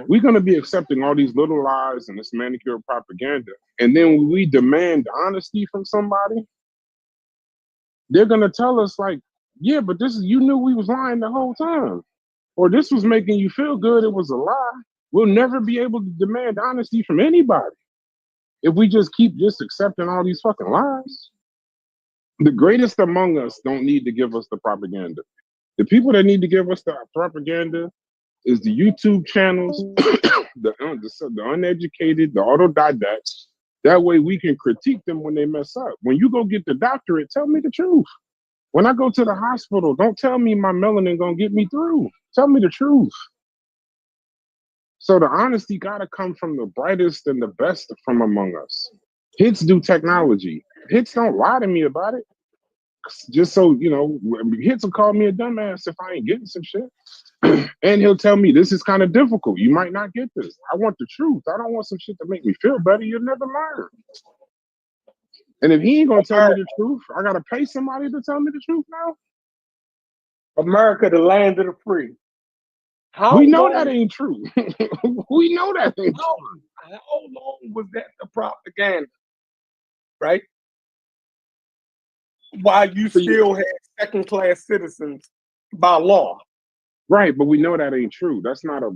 We're gonna be accepting all these little lies and this manicured propaganda, and then when we demand honesty from somebody, they're gonna tell us like, yeah, but this is you knew we was lying the whole time, or this was making you feel good. It was a lie. We'll never be able to demand honesty from anybody if we just keep just accepting all these fucking lies. The greatest among us don't need to give us the propaganda. The people that need to give us the propaganda is the YouTube channels, the uneducated, the autodidacts, That way we can critique them when they mess up. When you go get the doctorate, tell me the truth. When I go to the hospital, don't tell me my melanin gonna get me through. Tell me the truth. So the honesty gotta come from the brightest and the best from among us. Hits do technology. Hits don't lie to me about it. Just so you know, Hits will call me a dumbass if I ain't getting some shit. And he'll tell me this is kind of difficult. You might not get this. I want the truth. I don't want some shit to make me feel better. You'll never learn. And if he ain't gonna tell me the truth, I gotta pay somebody to tell me the truth now. America, the land of the free. We know that ain't true. We know that ain't true. How long was that the propaganda? Right? While you still had second-class citizens by law. Right, but we know that ain't true. That's not a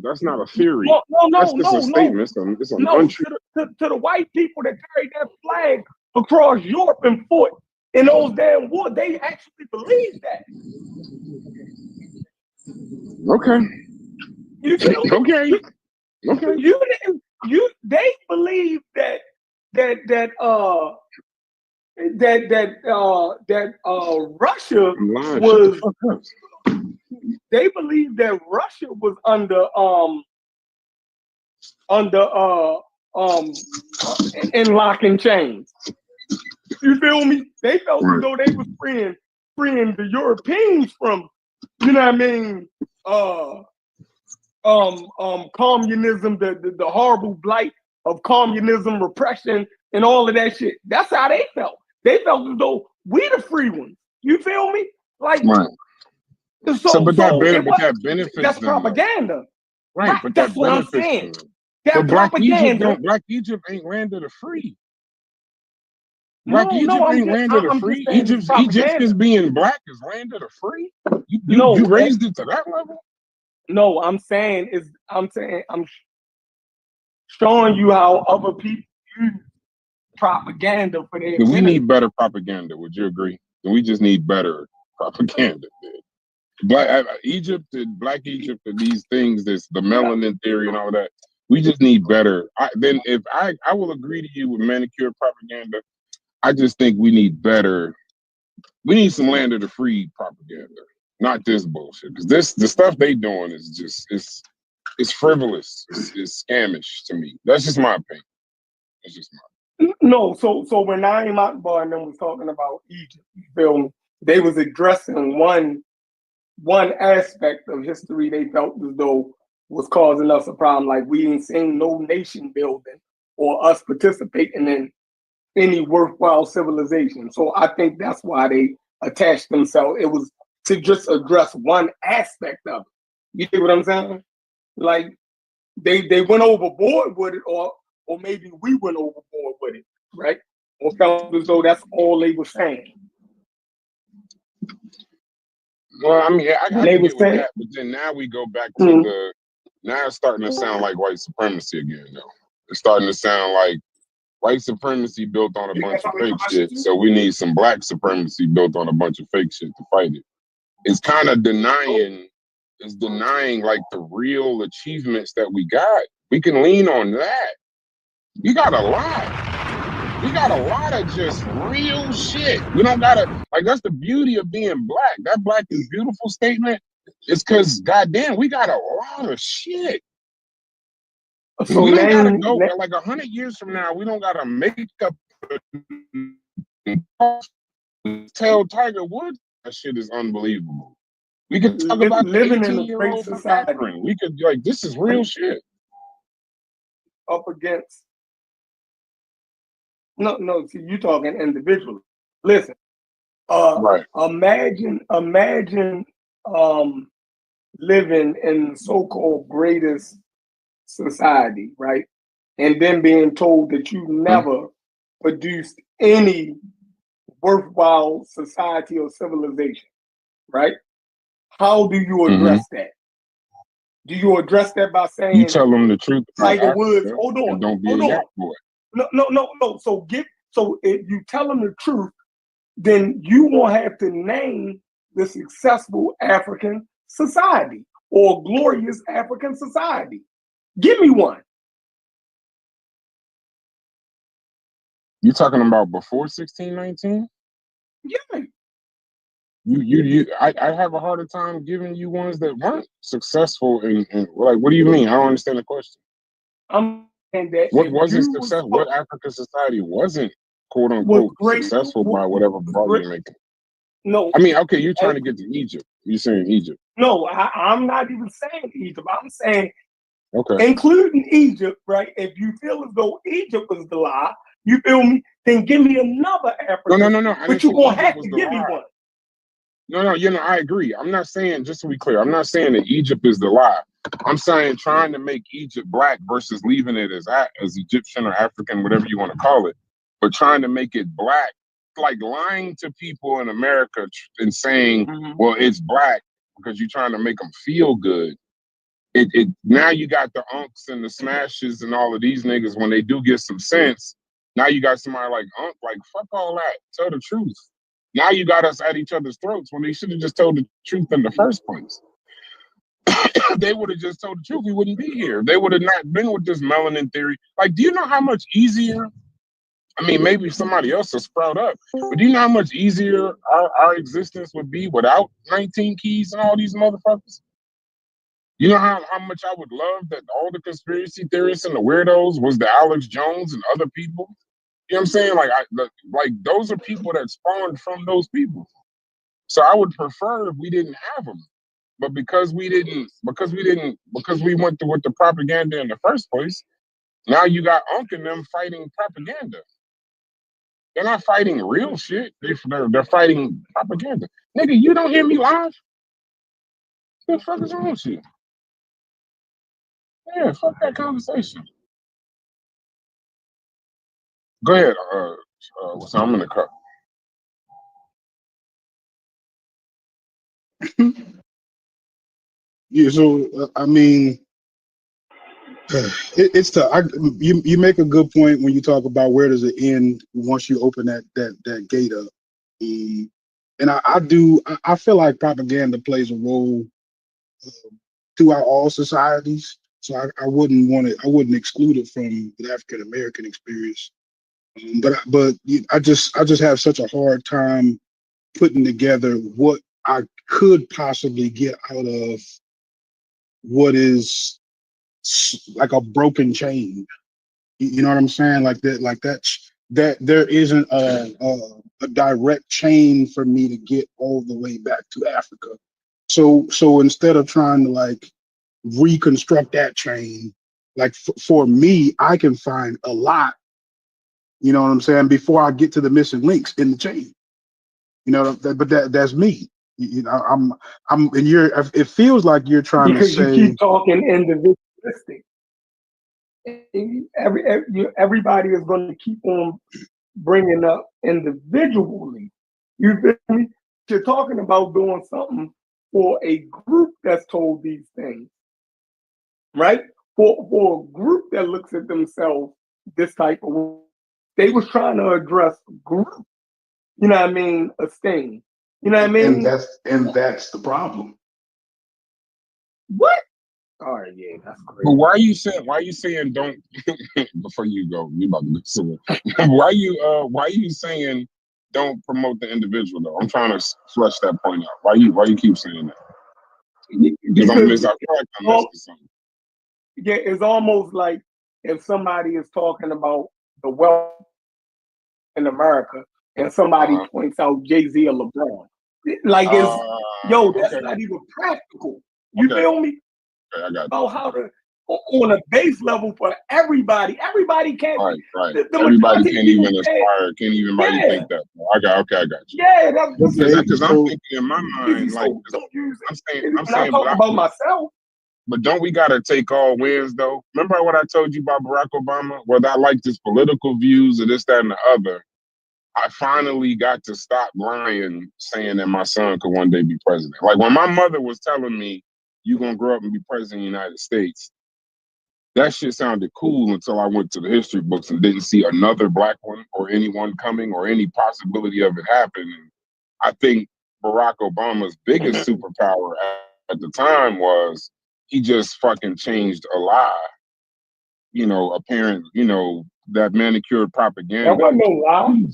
theory. No, that's just a statement. It's an untruth. To the white people that carried that flag across Europe and fought in those damn wars, they actually believed that. Okay. You feel me? Okay. They believed that Russia was. They believed that Russia was under in lock and chains. You feel me? They felt as though they was freeing the Europeans from, you know what I mean, communism, the horrible blight of communism, repression, and all of that shit. That's how they felt. They felt as though we the free ones. You feel me? Like, but that benefits that's them, propaganda. Right, but that's what I'm saying. That propaganda. Black Egypt ain't land of the free. Black Egypt ain't land of the free. Egypt is being black is land of the free. You raised it to that level. No, I'm showing you how other people use propaganda for their. We need better propaganda. Would you agree? We just need better propaganda. Black Egypt and Black Egypt and these things, this the melanin theory and all that. We just need better. I will agree to you with manicured propaganda. I just think we need better. We need some land of the free propaganda, not this bullshit. Because the stuff they doing is just it's frivolous. It's scamish to me. That's just my opinion. It's just my. No, so when Naeem Akbar and them was talking about Egypt, you feel me? They was addressing one aspect of history they felt as though was causing us a problem. Like we ain't seen no nation building or us participating in any worthwhile civilization. So I think that's why they attached themselves. It was to just address one aspect of it. You see what I'm saying? Like they went overboard with it, or maybe we went overboard with it, right? Or felt as though that's all they were saying. Well, I mean, I get with that, but then now we go back to now it's starting to sound like white supremacy again, though. It's starting to sound like white supremacy built on a bunch of fake shit, so we need some black supremacy built on a bunch of fake shit to fight it. It's kind of denying like the real achievements that we got. We can lean on that. We got a lot. We got a lot of just real shit. We don't gotta, like, that's the beauty of being black. That black is beautiful statement. It's because, goddamn, we got a lot of shit. So we don't gotta go, like 100 years from now, we don't gotta make up tell Tiger Woods that shit is unbelievable. We could talk about living in a great society. We could, like, this is real shit. Up against. No. See, you talking individually. Listen, right. Imagine living in so-called greatest society, right? And then being told that you never produced any worthwhile society or civilization, right? How do you address that? Do you address that by saying you tell them the truth? Tiger Woods, hold on, don't be a yak boy. No. So if you tell them the truth, then you won't have to name the successful African society or glorious African society. Give me one. You talking about before 1619? Yeah, I have a harder time giving you ones that weren't successful in like, what do you mean? I don't understand the question. I'm saying that What if wasn't you was success? What African society wasn't quote was unquote great, successful by whatever was bar great. you're making? No, I mean, okay, you're eh, trying to get to Egypt. You're saying Egypt. no, I'm not even saying Egypt. I'm saying Okay. including Egypt, right? If you feel as though Egypt was the lie, you feel me? Then give me another Africa, No. I but didn't you're say gonna Egypt have was to the give me lie. one. No, I agree. I'm not saying, just to be clear, I'm not saying that Egypt is the lie. I'm saying trying to make Egypt black versus leaving it as Egyptian or African, whatever you want to call it, but trying to make it black, like lying to people in America and saying, well, it's black because you're trying to make them feel good. It now you got the unks and the smashes and all of these niggas when they do get some sense. Now you got somebody like Unk, like fuck all that. Tell the truth. Now you got us at each other's throats when they should have just told the truth in the first place. They would have just told the truth, we wouldn't be here. They would have not been with this melanin theory. Like, do you know how much easier? I mean, maybe somebody else will sprout up, but do you know how much easier our existence would be without 19 keys and all these motherfuckers? You know how much I would love that all the conspiracy theorists and the weirdos was the Alex Jones and other people. You know what I'm saying? Like those are people that spawned from those people. So I would prefer if we didn't have them. But because we went to with the propaganda in the first place, now you got Unc and them fighting propaganda. They're not fighting real shit. They're fighting propaganda. Nigga, you don't hear me live? What the fuck is wrong with you? Yeah, fuck that conversation. Go ahead. So I'm in the car. Yeah, so I mean, it's the you make a good point when you talk about where does it end once you open that gate up. And I feel like propaganda plays a role throughout all societies. So I wouldn't exclude it from the African American experience. But I just have such a hard time putting together what I could possibly get out of what is like a broken chain. You know what I'm saying? That there isn't a direct chain for me to get all the way back to Africa. So instead of trying to like reconstruct that chain, like for me, I can find a lot. You know what I'm saying? Before I get to the missing links in the chain. You know, that's me. You know, and it feels like you're trying to Because you say, keep talking individualistic. Everybody is going to keep on bringing up individually. You feel me? You're talking about doing something for a group that's told these things, right? For a group that looks at themselves this type of way. They was trying to address group, you know what I mean, esteem. You know what I and mean? that's the problem. What? All right, yeah, that's But crazy. why are you saying don't before you go, you about to do something. Why are you saying don't promote the individual though? I'm trying to flesh that point out. Why you keep saying that? Because Because I feel like I'm all, missing something. yeah, it's almost like if somebody is talking about the wealth in America and somebody Uh-huh. points out Jay-Z or LeBron. Like it's that's Okay, not even practical. You okay, feel me? I got you. About how to on a base level for everybody. Everybody can't be Right. the Everybody majority of can't people even can't. aspire, can't even really Yeah, think that. I got you. yeah, that's Okay, Because I'm so thinking in my easy. mind, like So don't use I'm and I saying, talk about myself. but don't we gotta take all wins though? Remember what I told you about Barack Obama? Whether I like his political views or this, that, and the other, I finally got to stop lying, saying that my son could one day be president. Like when my mother was telling me, "You gonna grow up and be president of the United States," that shit sounded cool until I went to the history books and didn't see another black one or anyone coming or any possibility of it happening. I think Barack Obama's biggest superpower at the time was he just fucking changed a lie. You know, apparent, that manicured That propaganda. wasn't no lie.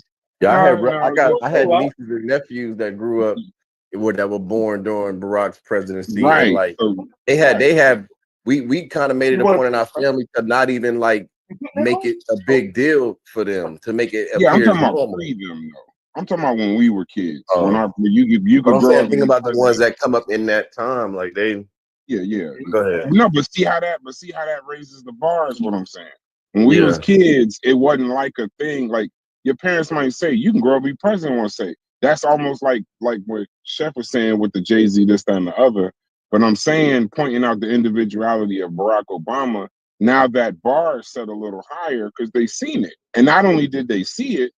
Yeah, No, I had nieces and nephews that grew up that were born during Barack's presidency, and right. like So, they have we kind of made it You a want point in our family to not even like make it a big deal for them, to make it yeah, I'm appear as talking about normal. pre them though. I'm talking about when we were kids. Um, When you but could I'm grow saying, up and think be about the ones president. that come up in that time, like they Yeah. go ahead. No, but see how that raises the bar is what I'm saying. When we was Yeah, kids, it wasn't like a thing. Like your parents might say, you can grow up and be president one say. That's almost like what Chef was saying with the Jay-Z, this, that, and the other. But I'm saying, pointing out the individuality of Barack Obama, now that bar is set a little higher because they seen it. And not only did they see it,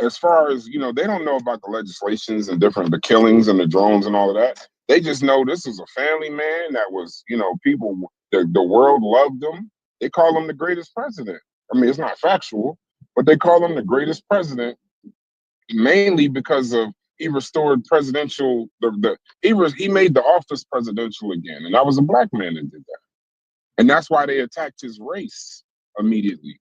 as far as they don't know about the legislations and the killings and the drones and all of that. They just know this is a family man that was, people, the world loved him. They call him the greatest president. I mean, it's not factual, but they call him the greatest president mainly because of he restored presidential he made the office presidential again, and that was a black man that did that, and that's why they attacked his race immediately.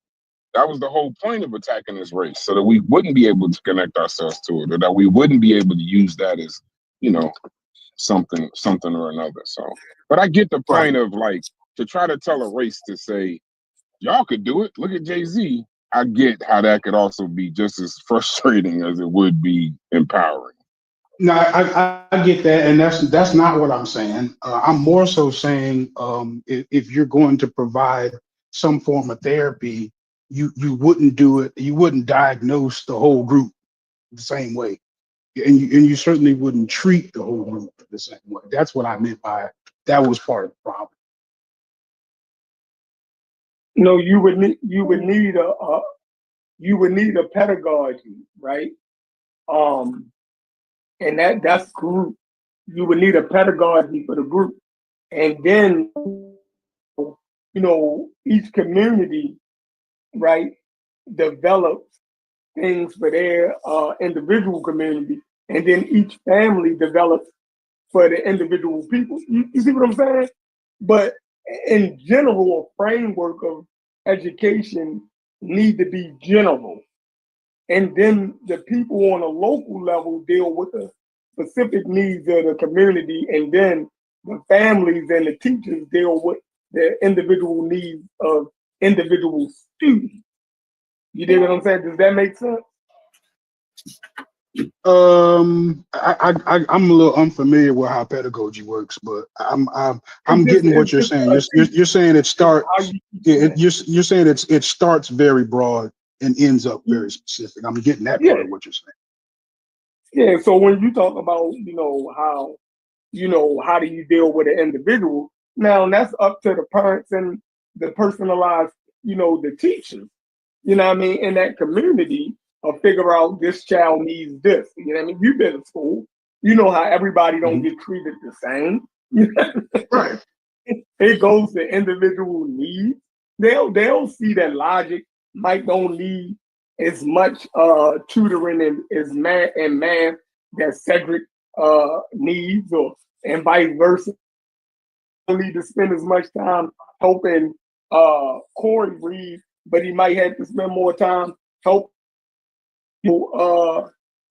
That was the whole point of attacking this race, so that we wouldn't be able to connect ourselves to it, or that we wouldn't be able to use that as, you know, something or another. So, but I get the Right. point of like to try to tell a race to say y'all could do it. Look at Jay-Z. I get how that could also be just as frustrating as it would be empowering. No, I get that, and that's not what I'm saying. I'm more so saying if you're going to provide some form of therapy, you wouldn't do it. You wouldn't diagnose the whole group the same way, and you certainly wouldn't treat the whole group the same way. That's what I meant by that was part of the problem. No, you would need a pedagogy, right? Um, and that's group. You would need a pedagogy for the group, and then each community, right, develops things for their individual community, and then each family develops for the individual people. You see what I'm saying? But in general, a framework of education need to be general. And then the people on a local level deal with the specific needs of the community, and then the families and the teachers deal with the individual needs of individual students. You dig what I'm saying? Does that make sense? I'm a little unfamiliar with how pedagogy works, but I'm getting what It's you're just saying. You're saying it how starts. you Yeah, teach. you're saying it starts very broad and ends up very specific. I'm getting that part Yeah, of what you're saying. yeah. So when you talk about, how do you deal with an individual? Now that's up to the parents and the personalized, the teachers. You know what I mean? In that community, or figure out this child needs this. You know what I mean? You've been in school. You know how everybody don't Mhm. get treated the same. Right. It goes to individual needs. They'll see that logic might don't need as much tutoring in math that Cedric needs, or and vice versa. Don't need to spend as much time helping Corey read, but he might have to spend more time helping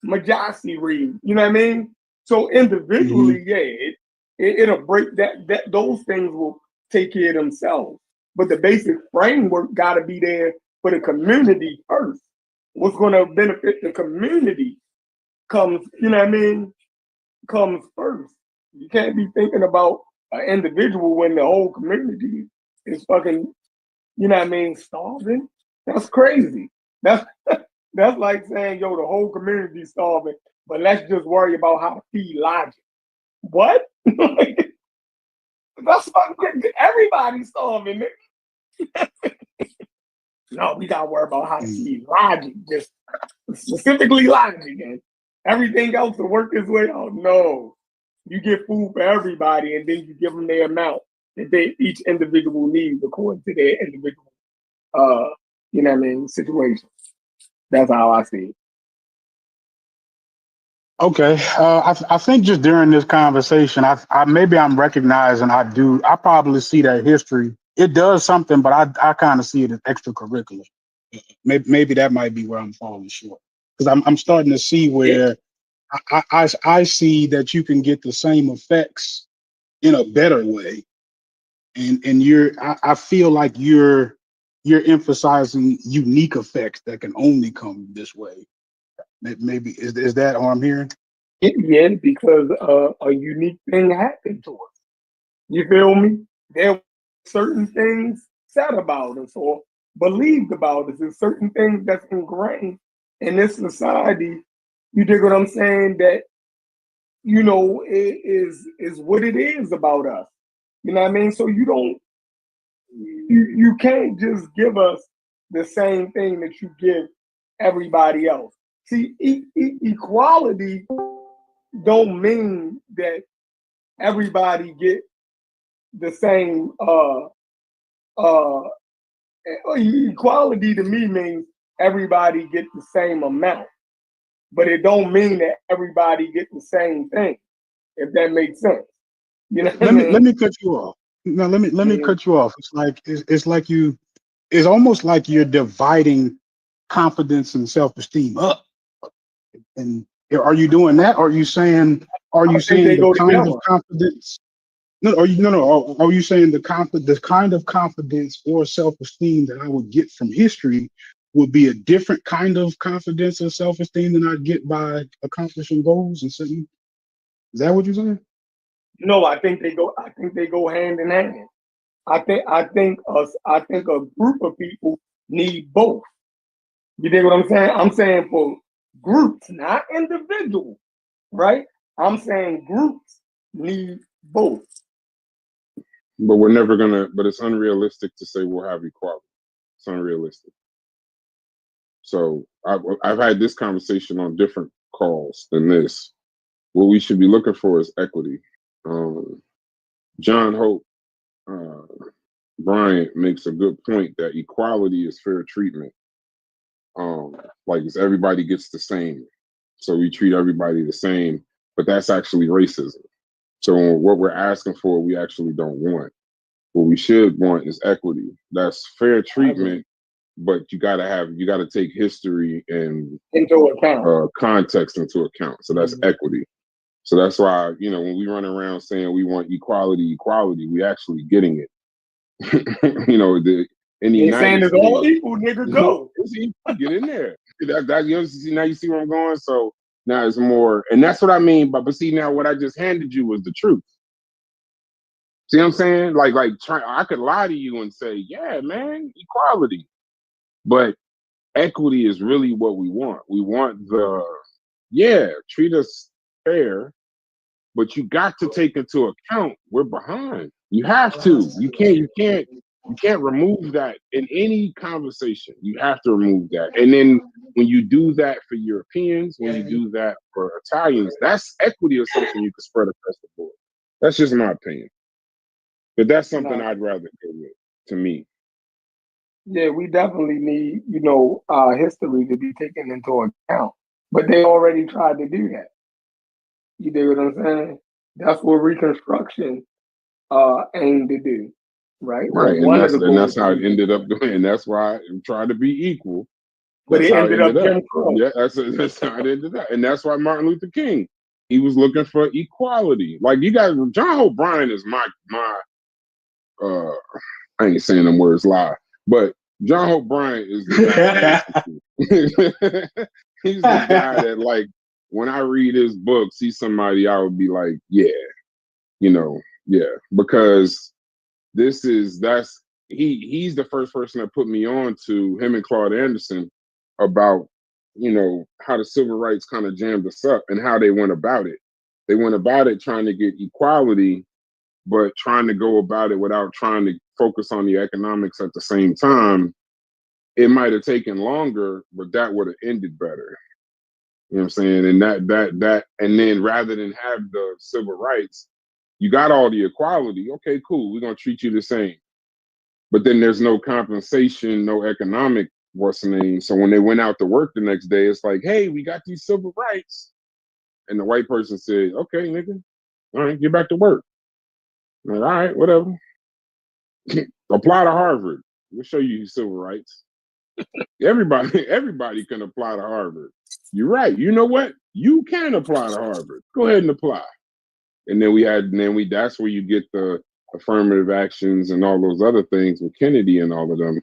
Majasi read. You know what I mean? So Hmm. individually, yeah, it'll break that those things will take care of themselves. But the basic framework got to be there for the community first. What's going to benefit the community comes, comes first. You can't be thinking about an individual when the whole community is fucking, starving. That's crazy. That's that's like saying, yo, the whole community's starving, but let's just worry about how to feed Logic. What? That's fucking everybody's starving. No, we gotta worry about how to feed Logic, just specifically Logic, and everything else to work its way out. No, you get food for everybody, and then you give them their amount that they each individual needs according to their individual, uh, situation. That's how I see it. Okay. I think just during this conversation, I maybe I'm recognizing I probably see that history. It does something, but I kind of see it as extracurricular. Maybe that might be where I'm falling short, because I'm starting to see where I see that you can get the same effects in a better way, and I feel like you're emphasizing unique effects that can only come this way. Maybe is that what I'm hearing? Yeah, because a unique thing happened to us. You feel me? There were certain things said about us or believed about us, and certain things that's ingrained in this society. You dig what I'm saying? That is what it is about us. You know what I mean? So you can't just give us the same thing that you give everybody else. See, equality don't mean that everybody get the same uh equality to me means everybody get the same amount, but it don't mean that everybody get the same thing, if that makes sense. You know what I Let mean? me cut you off. No, let me Mhm. cut you off. It's like it's almost like you're dividing confidence and self-esteem up. And are you doing that? Are I you think saying they the go kind together. of confidence? No, are you no no? Are you saying the kind of confidence or self-esteem that I would get from history would be a different kind of confidence and self-esteem than I get by accomplishing goals and setting? Is that what you're saying? No, I think they go. I think they go hand in hand. I think a group of people need both. You dig what I'm saying? I'm saying for groups, not individuals, right? I'm saying groups need both. But we're never gonna. But it's unrealistic to say we'll have equality. It's unrealistic. So I've had this conversation on different calls than this. What we should be looking for is equity. Um, John Hope Bryant makes a good point that equality is fair treatment. Like it's everybody gets the same, so we treat everybody the same. But that's actually racism. So what we're asking for, we actually don't want. What we should want is equity. That's fair I agree. treatment, but you gotta take history and Into account. context into account. So that's Mhm. equity. So that's why when we run around saying we want equality, equality, we actually getting it. In the They saying United it's all States, equal, nigga. Go. it's equal. Get in there. Now you see where I'm going. So now it's more, and that's what I mean. But see now what I just handed you was the truth. See what I'm saying? I could lie to you and say, yeah, man, equality, but equity is really what we want. We want treat us fair, but you got to take into account we're behind. You have to. You can't remove that in any conversation. You have to remove that. And then when you do that for Europeans, when you do that for Italians, that's equity or something you can spread across the board. That's just my opinion. But that's something No. I'd rather go with, to me. Yeah, we definitely need, our history to be taken into account. But they already tried to do that. You dig what I'm saying? That's what Reconstruction aimed to do, right? Or Right. And one of that's the and goals that's of how it ended up Reconstruction. doing. And that's why I'm trying to be equal. But That's it how it ended up ended up. Jim Crow. Yeah, that's how it ended up. And that's why Martin Luther King, he was looking for equality. Like you guys, John O'Brien is my uh I ain't saying them words live, but John Hope Bryant is the guy I listen to. He's the guy that when I read his books, he's somebody I would be like, yeah, yeah, because he's the first person that put me on to him and Claude Anderson about how the civil rights kind of jammed us up and how they went about it. They went about it trying to get equality, but trying to go about it without trying to focus on the economics at the same time. It might have taken longer, but that would have ended better. You know what I'm saying? And and then rather than have the civil rights, you got all the equality. Okay, cool. We're gonna treat you the same. But then there's no compensation, no economic what's the name. So when they went out to work the next day, it's like, hey, we got these civil rights. And the white person said, okay, nigga, all right, get back to work. I'm like, all right, whatever. Apply to Harvard. We'll show you civil rights. Everybody can apply to Harvard. You're right. You know what? You can apply to Harvard. Go ahead and apply. And then that's where you get the affirmative actions and all those other things with Kennedy and all of them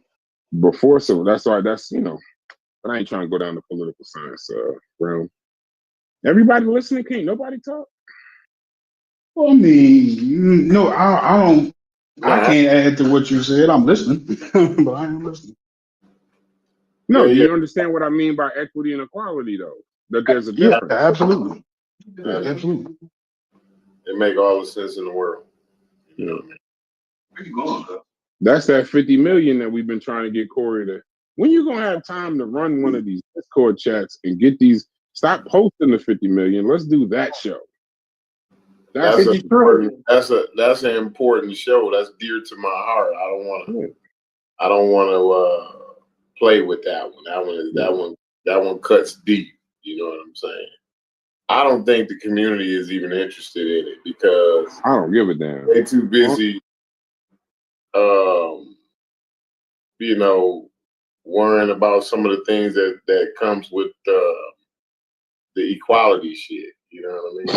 before. So that's why but I ain't trying to go down the political science realm. Everybody listening, can't nobody talk? Well, I mean, no, I don't. I Nah, can't add to what you said. I'm listening, but I am listening. No, do yeah. you understand what I mean by equity and equality though? That there's a Yeah, difference. absolutely, Yeah. absolutely. It make all the sense in the world. You know what I mean? Where you going, though? That's that 50 million that we've been trying to get Corey to. When you gonna have time to run one of these Discord chats and get these? Stop posting the 50 million. Let's do that show. That's Fifty trillion. that's an important show. That's dear to my heart. I don't want to play with that one. That one cuts deep. You know what I'm saying? I don't think the community is even interested in it because I don't give a damn. they're too busy, worrying about some of the things that comes with the equality shit. You know what I mean?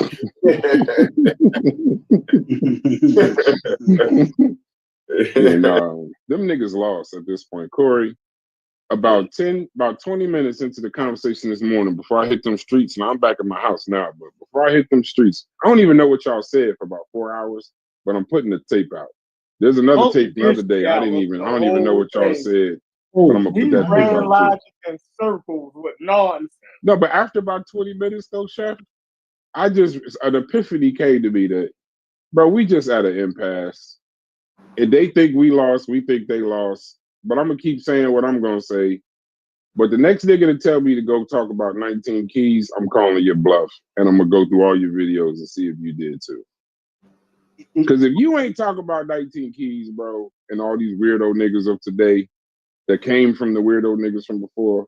And them niggas lost at this point. Corey, about 20 minutes into the conversation this morning, before I hit them streets, and I'm back at my house now, but before I hit them streets, I don't even know what y'all said for about 4 hours, but I'm putting the tape out. There's another tape the other day. I don't even know what y'all said, but I'm gonna He put that tape ran out too. logic in circles with nonsense. No, but after about 20 minutes though, Chef, an epiphany came to me that, bro, we just at an impasse. And they think we lost, we think they lost. But I'm gonna keep saying what I'm gonna say. But the next nigga to tell me to go talk about 19 keys, I'm calling your bluff. And I'm gonna go through all your videos and see if you did too. Because if you ain't talking about 19 keys, bro, and all these weirdo niggas of today that came from the weirdo niggas from before,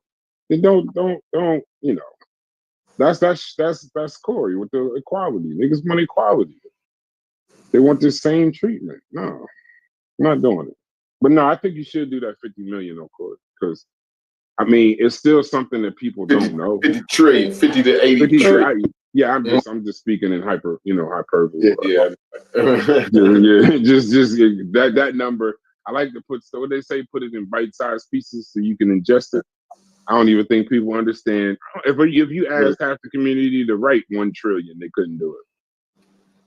then don't, that's Corey with the equality. Niggas want equality. They want the same treatment. No, I'm not doing it. But no, I think you should do that 50 million, of course, because I mean it's still something that people don't know. 50 trillion, 50 to 80 50 trillion. Yeah, I'm just speaking in hyperbole. Yeah. Just that number. I like to put what they say, put it in bite-sized pieces so you can ingest it. I don't even think people understand. If you asked half the community to write 1 trillion, they couldn't do it.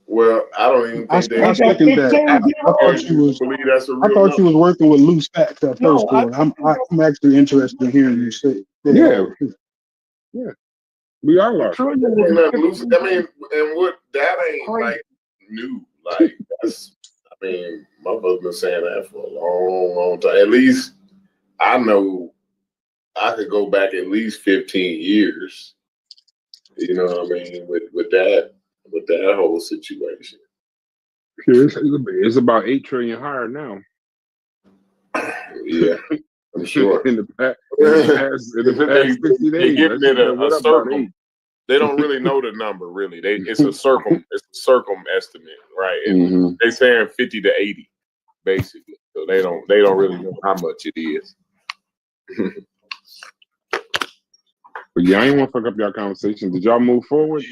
Well, I don't even think I second that. I believe that's a real thought number. you was working with loose facts at first, Corey. I'm actually interested in hearing you say. Yeah. We are lost. I mean, and what that ain't like new. Like that's, I mean, my brother's been saying that for a long, long time. At least I know I could go back at least 15 years. You know what I mean? With that whole situation. It's about 8 trillion higher now. Yeah, I'm sure. in the past 60 days, giving it a circle. They don't really know the number. Really, it's a circum estimate, right? And they saying 50 to 80, basically. So they don't really know how much it is. But yeah, I ain't want to fuck up y'all conversation. Did y'all move forward?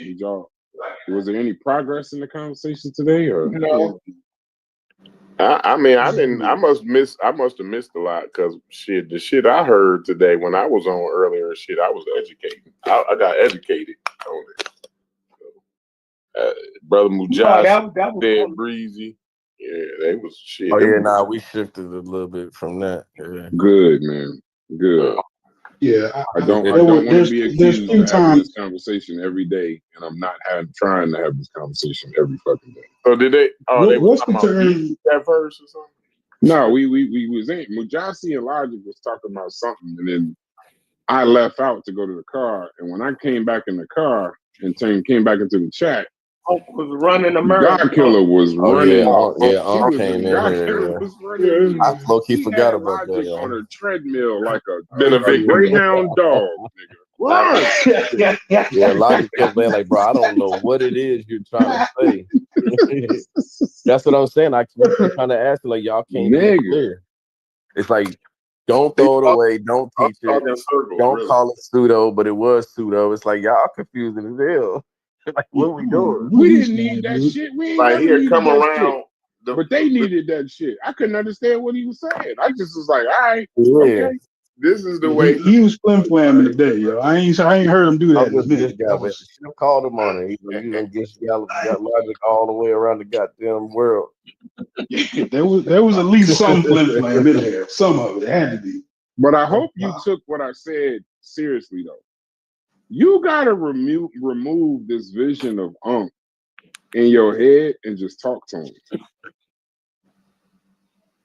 Was there any progress in the conversation today, or no? I mean, I must have missed a lot because the shit I heard today when I was on earlier, I was educated. I got educated on it. So, Brother Mujahid, dead breezy. Yeah, they was shit. Oh yeah, we shifted a little bit from that. Yeah. Good, man. Good. Yeah, I don't want to be accused of having this conversation every day, and I'm not trying to have this conversation every fucking day. So did they? They what's the term? That verse or something? No, we was in Mujahid and Logic was talking about something, and then I left out to go to the car, and when I came back in the car and came back into the chat, was running America. God Killer was running. Came in here. I low-key forgot about Logic that. On a treadmill like a greyhound dog, nigga. What? Yeah, Logic kept saying like, bro, I don't know what it is you're trying to say. That's what I'm saying. I keep trying to ask you, like, y'all can't be clear. It's like Don't He throw it talk, away. Don't teach it. talking circles, Don't really. call it pseudo, but it was pseudo. It's like y'all confusing as hell. Like, what we I don't doing? know what We he's didn't need saying, that dude. shit. We ain't Like never he'll needed come that shit. around But they needed that shit. I couldn't understand what he was saying. I just was like, all right, Yeah. okay. this is the Yeah, way he was flim flamming today, yo. I ain't heard him do that I'm in a just this minute. guy, That man. was Should have called him on it. He's like, you gonna get got logic all the way around the goddamn world. there was at least some flim flam in there. Some of it had to be. But I hope you took what I said seriously, though. You gotta remove this vision of Unc in your head and just talk to him.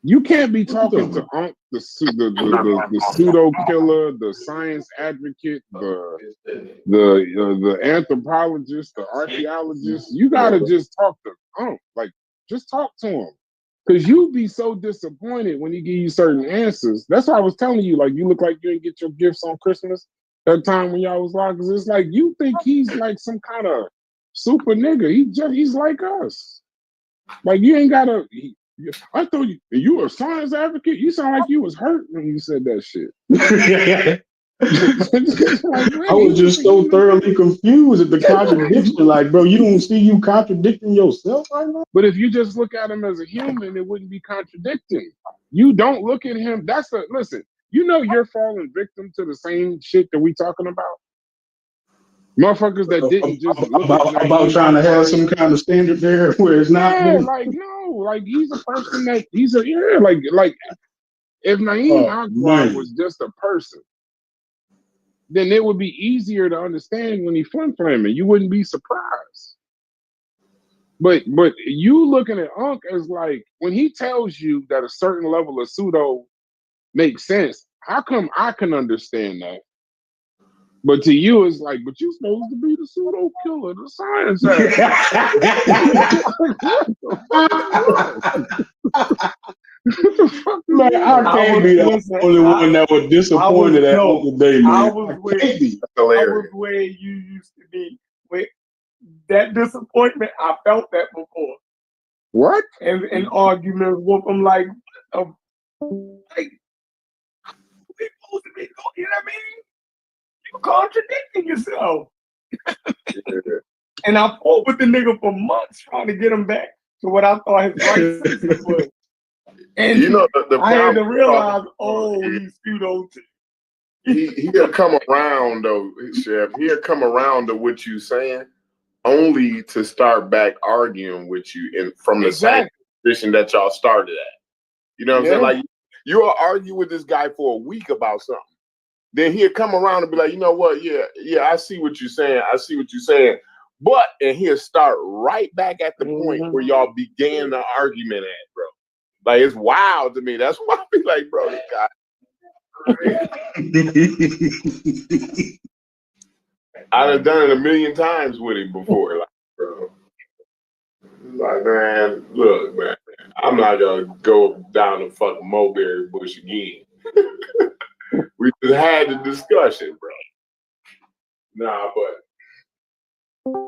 You can't be talking to Unc, the pseudo killer, the science advocate, the anthropologist, the archaeologist. You gotta just talk to Unc. Like, just talk to him. Cause you be so disappointed when he give you certain answers. That's why I was telling you, like, you look like you didn't get your gifts on Christmas that time when y'all was locked. Cause it's like you think he's like some kind of super nigga. He's like us. Like you ain't gotta. I thought you were a science advocate. You sound like you was hurt when you said that shit. Like, I was just so thoroughly confused at the contradiction. Like, bro, you don't see you contradicting yourself right now? But if you just look at him as a human, it wouldn't be contradicting. You don't look at him. Listen. You know you're falling victim to the same shit that we talking about. Motherfuckers that didn't just look at About Naeem trying to have Akbar. some kind of standard there where it's not. Yeah, like no, like he's a person that like if Naeem Oh Akbar man. was just a person, then it would be easier to understand when he flaming. You wouldn't be surprised. But you looking at Unc as like when he tells you that a certain level of pseudo makes sense, how come I can understand that? But to you, it's like, but you supposed to be the pseudo killer, the science What the fuck is Man, I that? can't be the only one that was disappointed at Uncle Day, I man. was I where can't be. I was where you used to be. With that disappointment, I felt that before. What? And in arguments with them, like we supposed to be, you know what I mean? You contradicting yourself. And I fought with the nigga for months trying to get him back to what I thought his right senses was. And you know the I had to problem. realize, he's pseudo too. He'll come around though, Chef. He'll come around to what you saying, only to start back arguing with you from the same position that y'all started at. You know what I'm saying? Like you'll argue with this guy for a week about something. Then he'll come around and be like, you know what? Yeah, I see what you're saying. I see what you're saying. But and he'll start right back at the point where y'all began the argument at, bro. Like it's wild to me. That's why I be like, bro, this guy. I've done it a million times with him before, like, bro. Like, man, look, man, I'm not gonna go down the fucking mulberry bush again. We just had the discussion, bro. Nah, but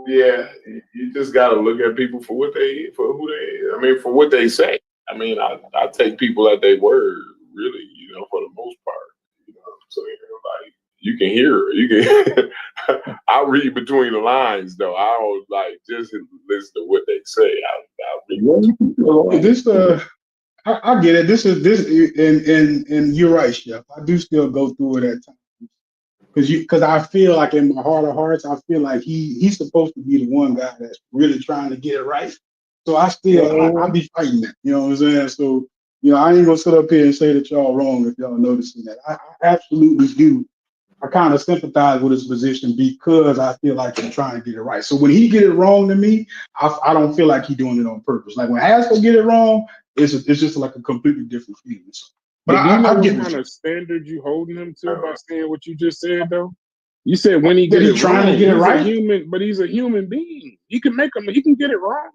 yeah, you just gotta look at people for who they. I mean, for what they say. I mean, I take people at their word, really. You know, for the most part. You know what I'm saying? Like, you can hear it. You can. I read between the lines, though. I don't like just listen to what they say. I read. This I get it. This and you're right, Chef. I do still go through it at times because I feel like in my heart of hearts, I feel like he's supposed to be the one guy that's really trying to get it right. So I be fighting that. You know what I'm saying? So I ain't gonna sit up here and say that y'all wrong if y'all noticing that. I absolutely do. I kind of sympathize with his position because I feel like he's trying to get it right. So when he get it wrong to me, I don't feel like he's doing it on purpose. Like when Haskell get it wrong, it's just like a completely different feeling. So, but do you know I what get kind of standard you holding him to by saying what you just said, though? You said when he get it trying wrong, to get it right. He's a human being. He can he can get it wrong.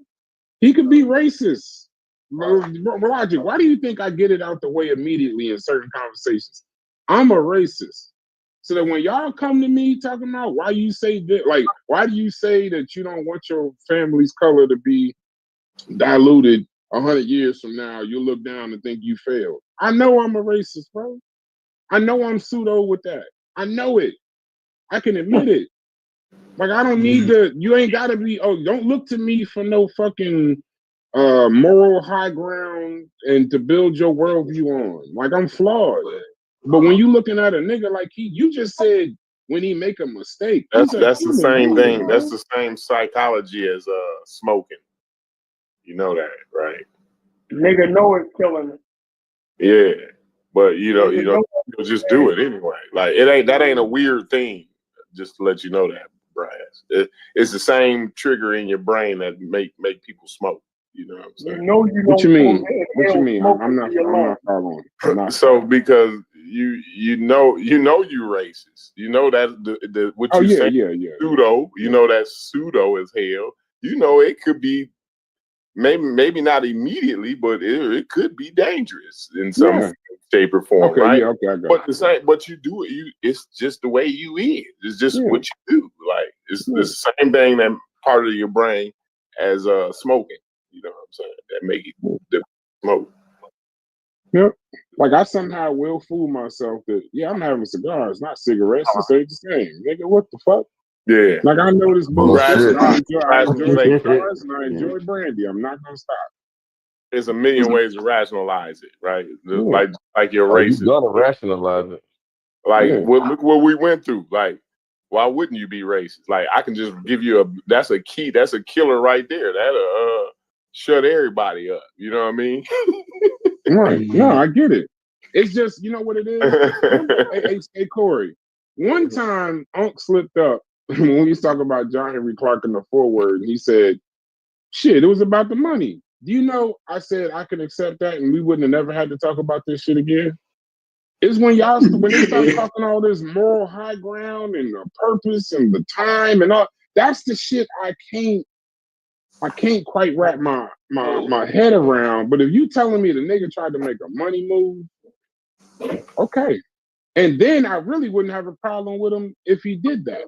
He could be racist. Logic, why do you think I get it out the way immediately in certain conversations? I'm a racist. So that when y'all come to me talking about why you say that, like, why do you say that you don't want your family's color to be diluted 100 years from now? You'll look down and think you failed. I know I'm a racist, bro. I know I'm pseudo with that. I know it. I can admit it. Like I don't need to. You ain't gotta be. Oh, don't look to me for no fucking moral high ground and to build your worldview on. Like I'm flawed. But when you looking at a nigga like you just said when he make a mistake, That's he's a the human same being, thing. bro. That's the same psychology as smoking. You know that, right? Nigga know it's killing him. Yeah, but you Nigga know you'll just do it anyway. Like that ain't a weird thing. Just to let you know that, Bryce. It's the same trigger in your brain that make people smoke. You know what I'm saying? you know you What you don't mean? supposed to What you inhale mean? smoke I'm not. into your I'm lungs. not following. I'm not So because you know you racist. You know that the what Oh you yeah, say yeah. pseudo. You know that's pseudo as hell. You know it could be maybe not immediately, but it could be dangerous in some Yeah. shape or form, Okay, right? yeah, okay, I got But it. the same, but you do it. It's just the way you is. It's just Yeah. what you do. Like it's Yeah. the same thing that part of your brain as smoking. You know what I'm saying? That make it the smoke. Yep. Like I somehow will fool myself that I'm having cigars, not cigarettes. This ain't the same. Nigga, what the fuck? Yeah. Like I know this bullshit. Bullshit. I enjoy Rationalization. cigars and I enjoy brandy. I'm not gonna stop. There's a million ways to rationalize it, right? Yeah. Like your Oh, you racist. gonna rationalize it. Like Yeah. look what we went through. Like, why wouldn't you be racist? Like, I can just give you that's a killer right there. That'll shut everybody up. You know what I mean? Right. No, I get it. It's just, you know what it is? Hey, Corey, one time Unc slipped up when we was talking about John Henry Clark in the foreword, he said, shit, it was about the money. Do you know I said I can accept that and we wouldn't have never had to talk about this shit again? It's when when they start talking all this moral high ground and the purpose and the time and all that's the shit I can't quite wrap my head around. But if you telling me the nigga tried to make a money move, okay. And then I really wouldn't have a problem with him if he did that.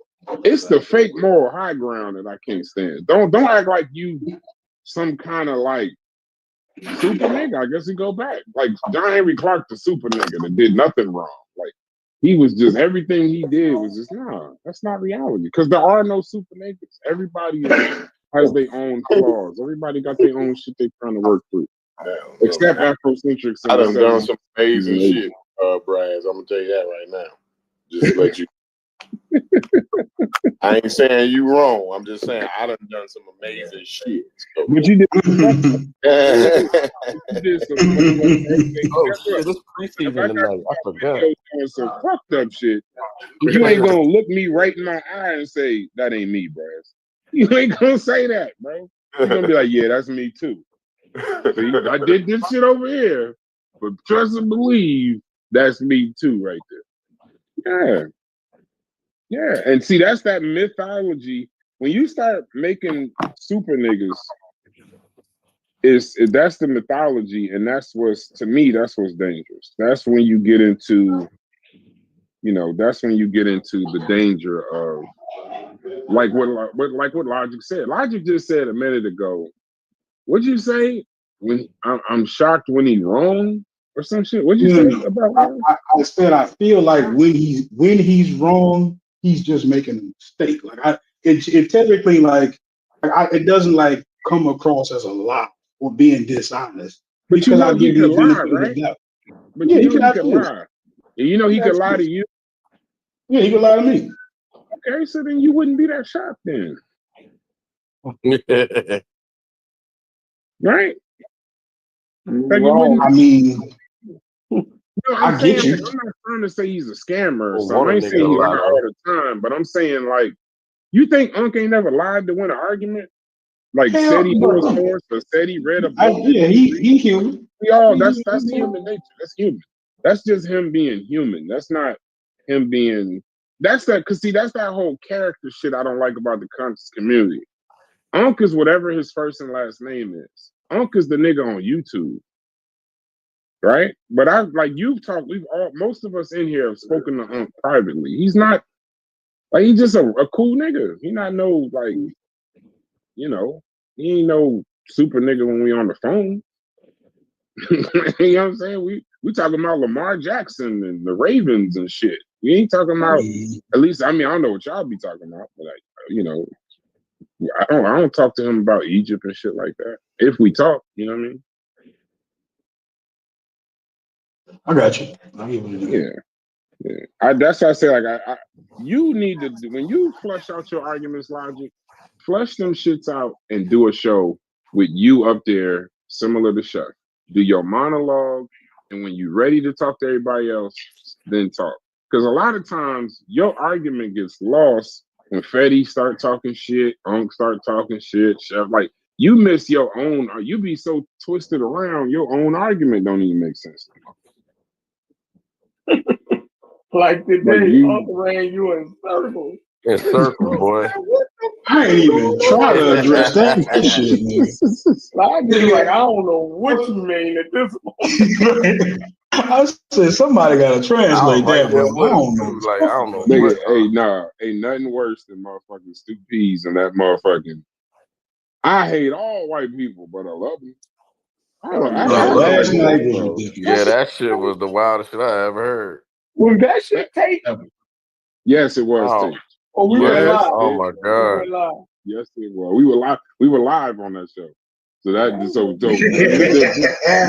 It's the fake moral high ground that I can't stand. Don't act like you some kind of like super nigga. I guess he go back. Like John Henry Clark, the super nigga that did nothing wrong. Like he was just everything he did was just that's not reality. Because there are no super niggas. Everybody has their own flaws. Everybody got their own shit they trying to work through. Except Afrocentrics I in the done done 70s. some amazing shit, Bryce. I'm gonna tell you that right now. Just to let you. I ain't saying you wrong. I'm just saying I done some amazing shit. So. But you did. You did some. Oh Guess what? shit, it's If preseason I got tonight. I forgot. videos doing some fucked up shit, you ain't gonna look me right in my eye and say that ain't me, bro. You ain't gonna say that, bro. You're gonna be like, yeah, that's me too. See, I did this shit over here, but trust and believe that's me too, right there. Yeah. And see, that's that mythology. When you start making super niggas, that's the mythology, and that's what's to me, that's what's dangerous. That's when you get into, that's when you get into the danger of like what Logic said. Logic just said a minute ago. What'd you say? When I'm shocked when he's wrong or some shit. What'd you say about that? I said I feel like when he's wrong, he's just making a mistake. Like it typically it doesn't like come across as a lie or being dishonest But you because I know he give you could the lie, benefit of the right? doubt. But Yeah, you he know could he could absolutely. lie. And you know he could lie to you. Yeah, he could lie to me. Okay, so then you wouldn't be that shocked then. Right? Like you wouldn't. I mean, I'm I saying get you. like I'm not trying to say he's a scammer or Don't something. want I a ain't nigga saying to he lie lie all though. the time, but I'm saying like you think Unc ain't never lied to win an argument? Like said he knew a source or said he read a book that Yeah, he human. we all that's human nature. That's human. That's just him being human. That's not him being that's that because see that's that whole character shit I don't like about the conscious community. Unc is whatever his first and last name is. Unc is the nigga on YouTube. Right? But I like most of us in here have spoken to Unc privately. He's not like he's just a cool nigga. He not no like, he ain't no super nigga when we on the phone. You know what I'm saying? We talking about Lamar Jackson and the Ravens and shit. We ain't talking about. At least I don't know what y'all be talking about, but I don't talk to him about Egypt and shit like that. If we talk, you know what I mean? I got you. I give you that. Yeah. That's why I say you need to when you flush out your arguments logic, flush them shits out and do a show with you up there similar to Chef. Do your monologue, and when you're ready to talk to everybody else, then talk. Because a lot of times your argument gets lost when Fetty start talking shit, Unc start talking shit, Chef. Like you miss your own, or you be so twisted around, your own argument don't even make sense. Like today, Like Uncle ran you in circles. In circles, boy. I ain't even try to address that shit, I just like, I don't know what you mean at this point. I said somebody got to translate right that, there but I with him don't know. too. Like I don't know Nigga, what. ain't nothing worse than motherfucking stupid peas and that motherfucking. I hate all white people, but I love them. I don't. I Yeah, don't last know. night was Bro. ridiculous. Yeah, that shit was the wildest shit I ever heard. Was that shit taped? Yes, it was Oh, too. Or we went Yes, live? oh my We god. went live. yes, it was. We were live. We were live on that show. So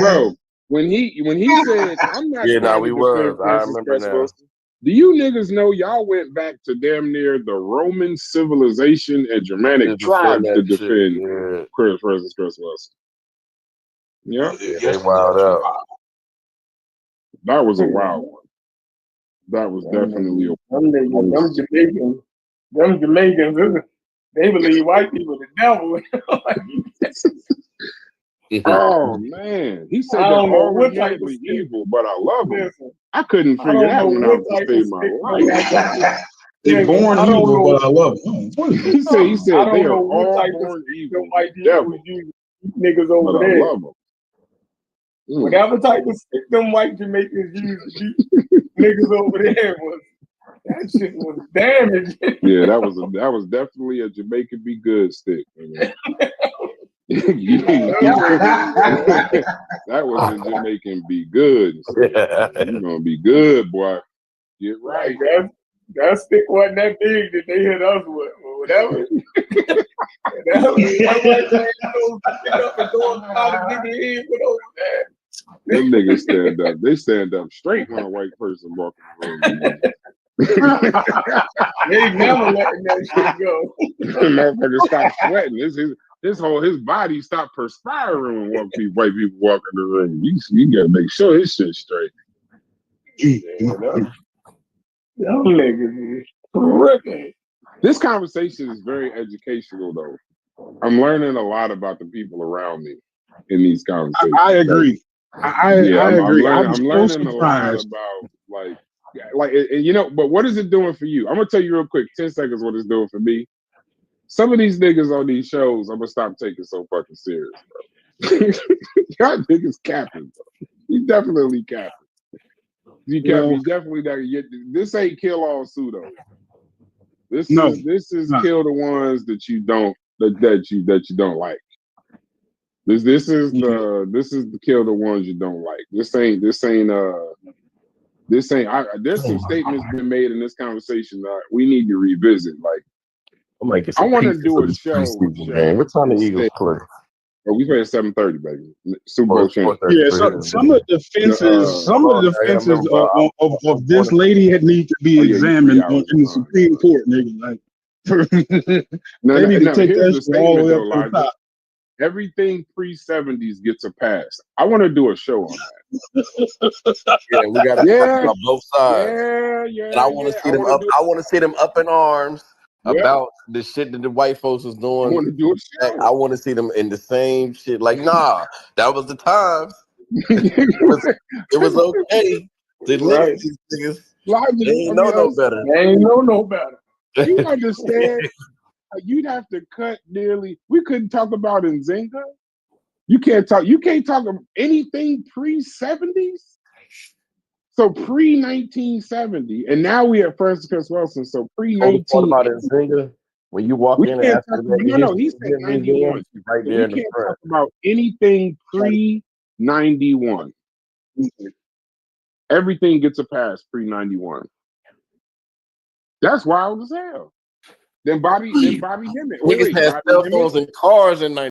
bro. When he said, "I'm not Yeah, trying to we defend was. I Francis remember Cress now. Wilson." Do you niggas know y'all went back to damn near the Roman civilization and Germanic To defend tribes to that shit. defend Yeah, Francis Cress Wilson? Yeah, they wild out. that was a wild one. That was definitely a Them Jamaicans, they believe white people the devil. Oh man, he said I they're don't know all what type of inherently stick. evil, but I love them. Listen, I couldn't I figure don't that know one what out to type save of my stick life. They born I don't evil, know. but I love them. What is He it? said I they don't are know what all type of born stick evil, them white people devil, was using. Niggas but over I there. love them. Whatever type of stick them white Jamaicans used to beat niggas over there was. That shit was damaged. Yeah, that was definitely a Jamaican be good stick. That was a Jamaican be good stick. You gonna be good, boy. Get right. Like that stick wasn't that big that they hit us with, or whatever. One white man goes to pick up and go about a nigga head with over there. Them niggas stand up. They stand up straight when a white person walks in the room. They never letting that shit go. Motherfucker stop sweating. His body stop perspiring when white people walk in the room. You gotta make sure his shit's straight. Them niggas is tripping. This conversation is very educational, though. I'm learning a lot about the people around me in these conversations. I agree. I agree. I'm I'm learning so a lot surprised. about but what is it doing for you? I'm gonna tell you real quick, 10 seconds what it's doing for me. Some of these niggas on these shows, I'm gonna stop taking so fucking serious, bro. Y'all niggas capping, bro. He's definitely capping. He's definitely that. This ain't kill all pseudo. This is kill the ones that you don't that you don't like. This is the kill the ones you don't like. There's some statements been made in this conversation that we need to revisit. Like, I want to do a show. Man, what time the Eagles play? Oh, we play at 7:30, baby. Super Bowl champ. Yeah, some of the defenses of this lady had need to be examined in the Supreme Court, nigga. Like, they need to take that shit all the way up to the top. Everything pre-70s gets a pass. I want to do a show on that. Yeah, we got to talk both sides. Yeah. And I want to see them up. I want to see them up in arms about the shit that the white folks was doing. I want to do a show. I want to see them in the same shit. Like, nah, that was the times. it was okay. They look at these niggas. They ain't know no better. They ain't know no better. You understand? You'd have to cut nearly. We couldn't talk about Nzinga. You can't talk about anything pre-70s. So pre-1970, and now we have Francis Cress Wilson. So pre-19. About Nzinga, when you walk in and ask him, he said 91. Right there in the can't front. talk about anything pre-91. Everything gets a pass pre-91. That's wild as hell. Then Bobby Hemmett. Niggas Wait, had Bobby cell Hemmett. phones and cars in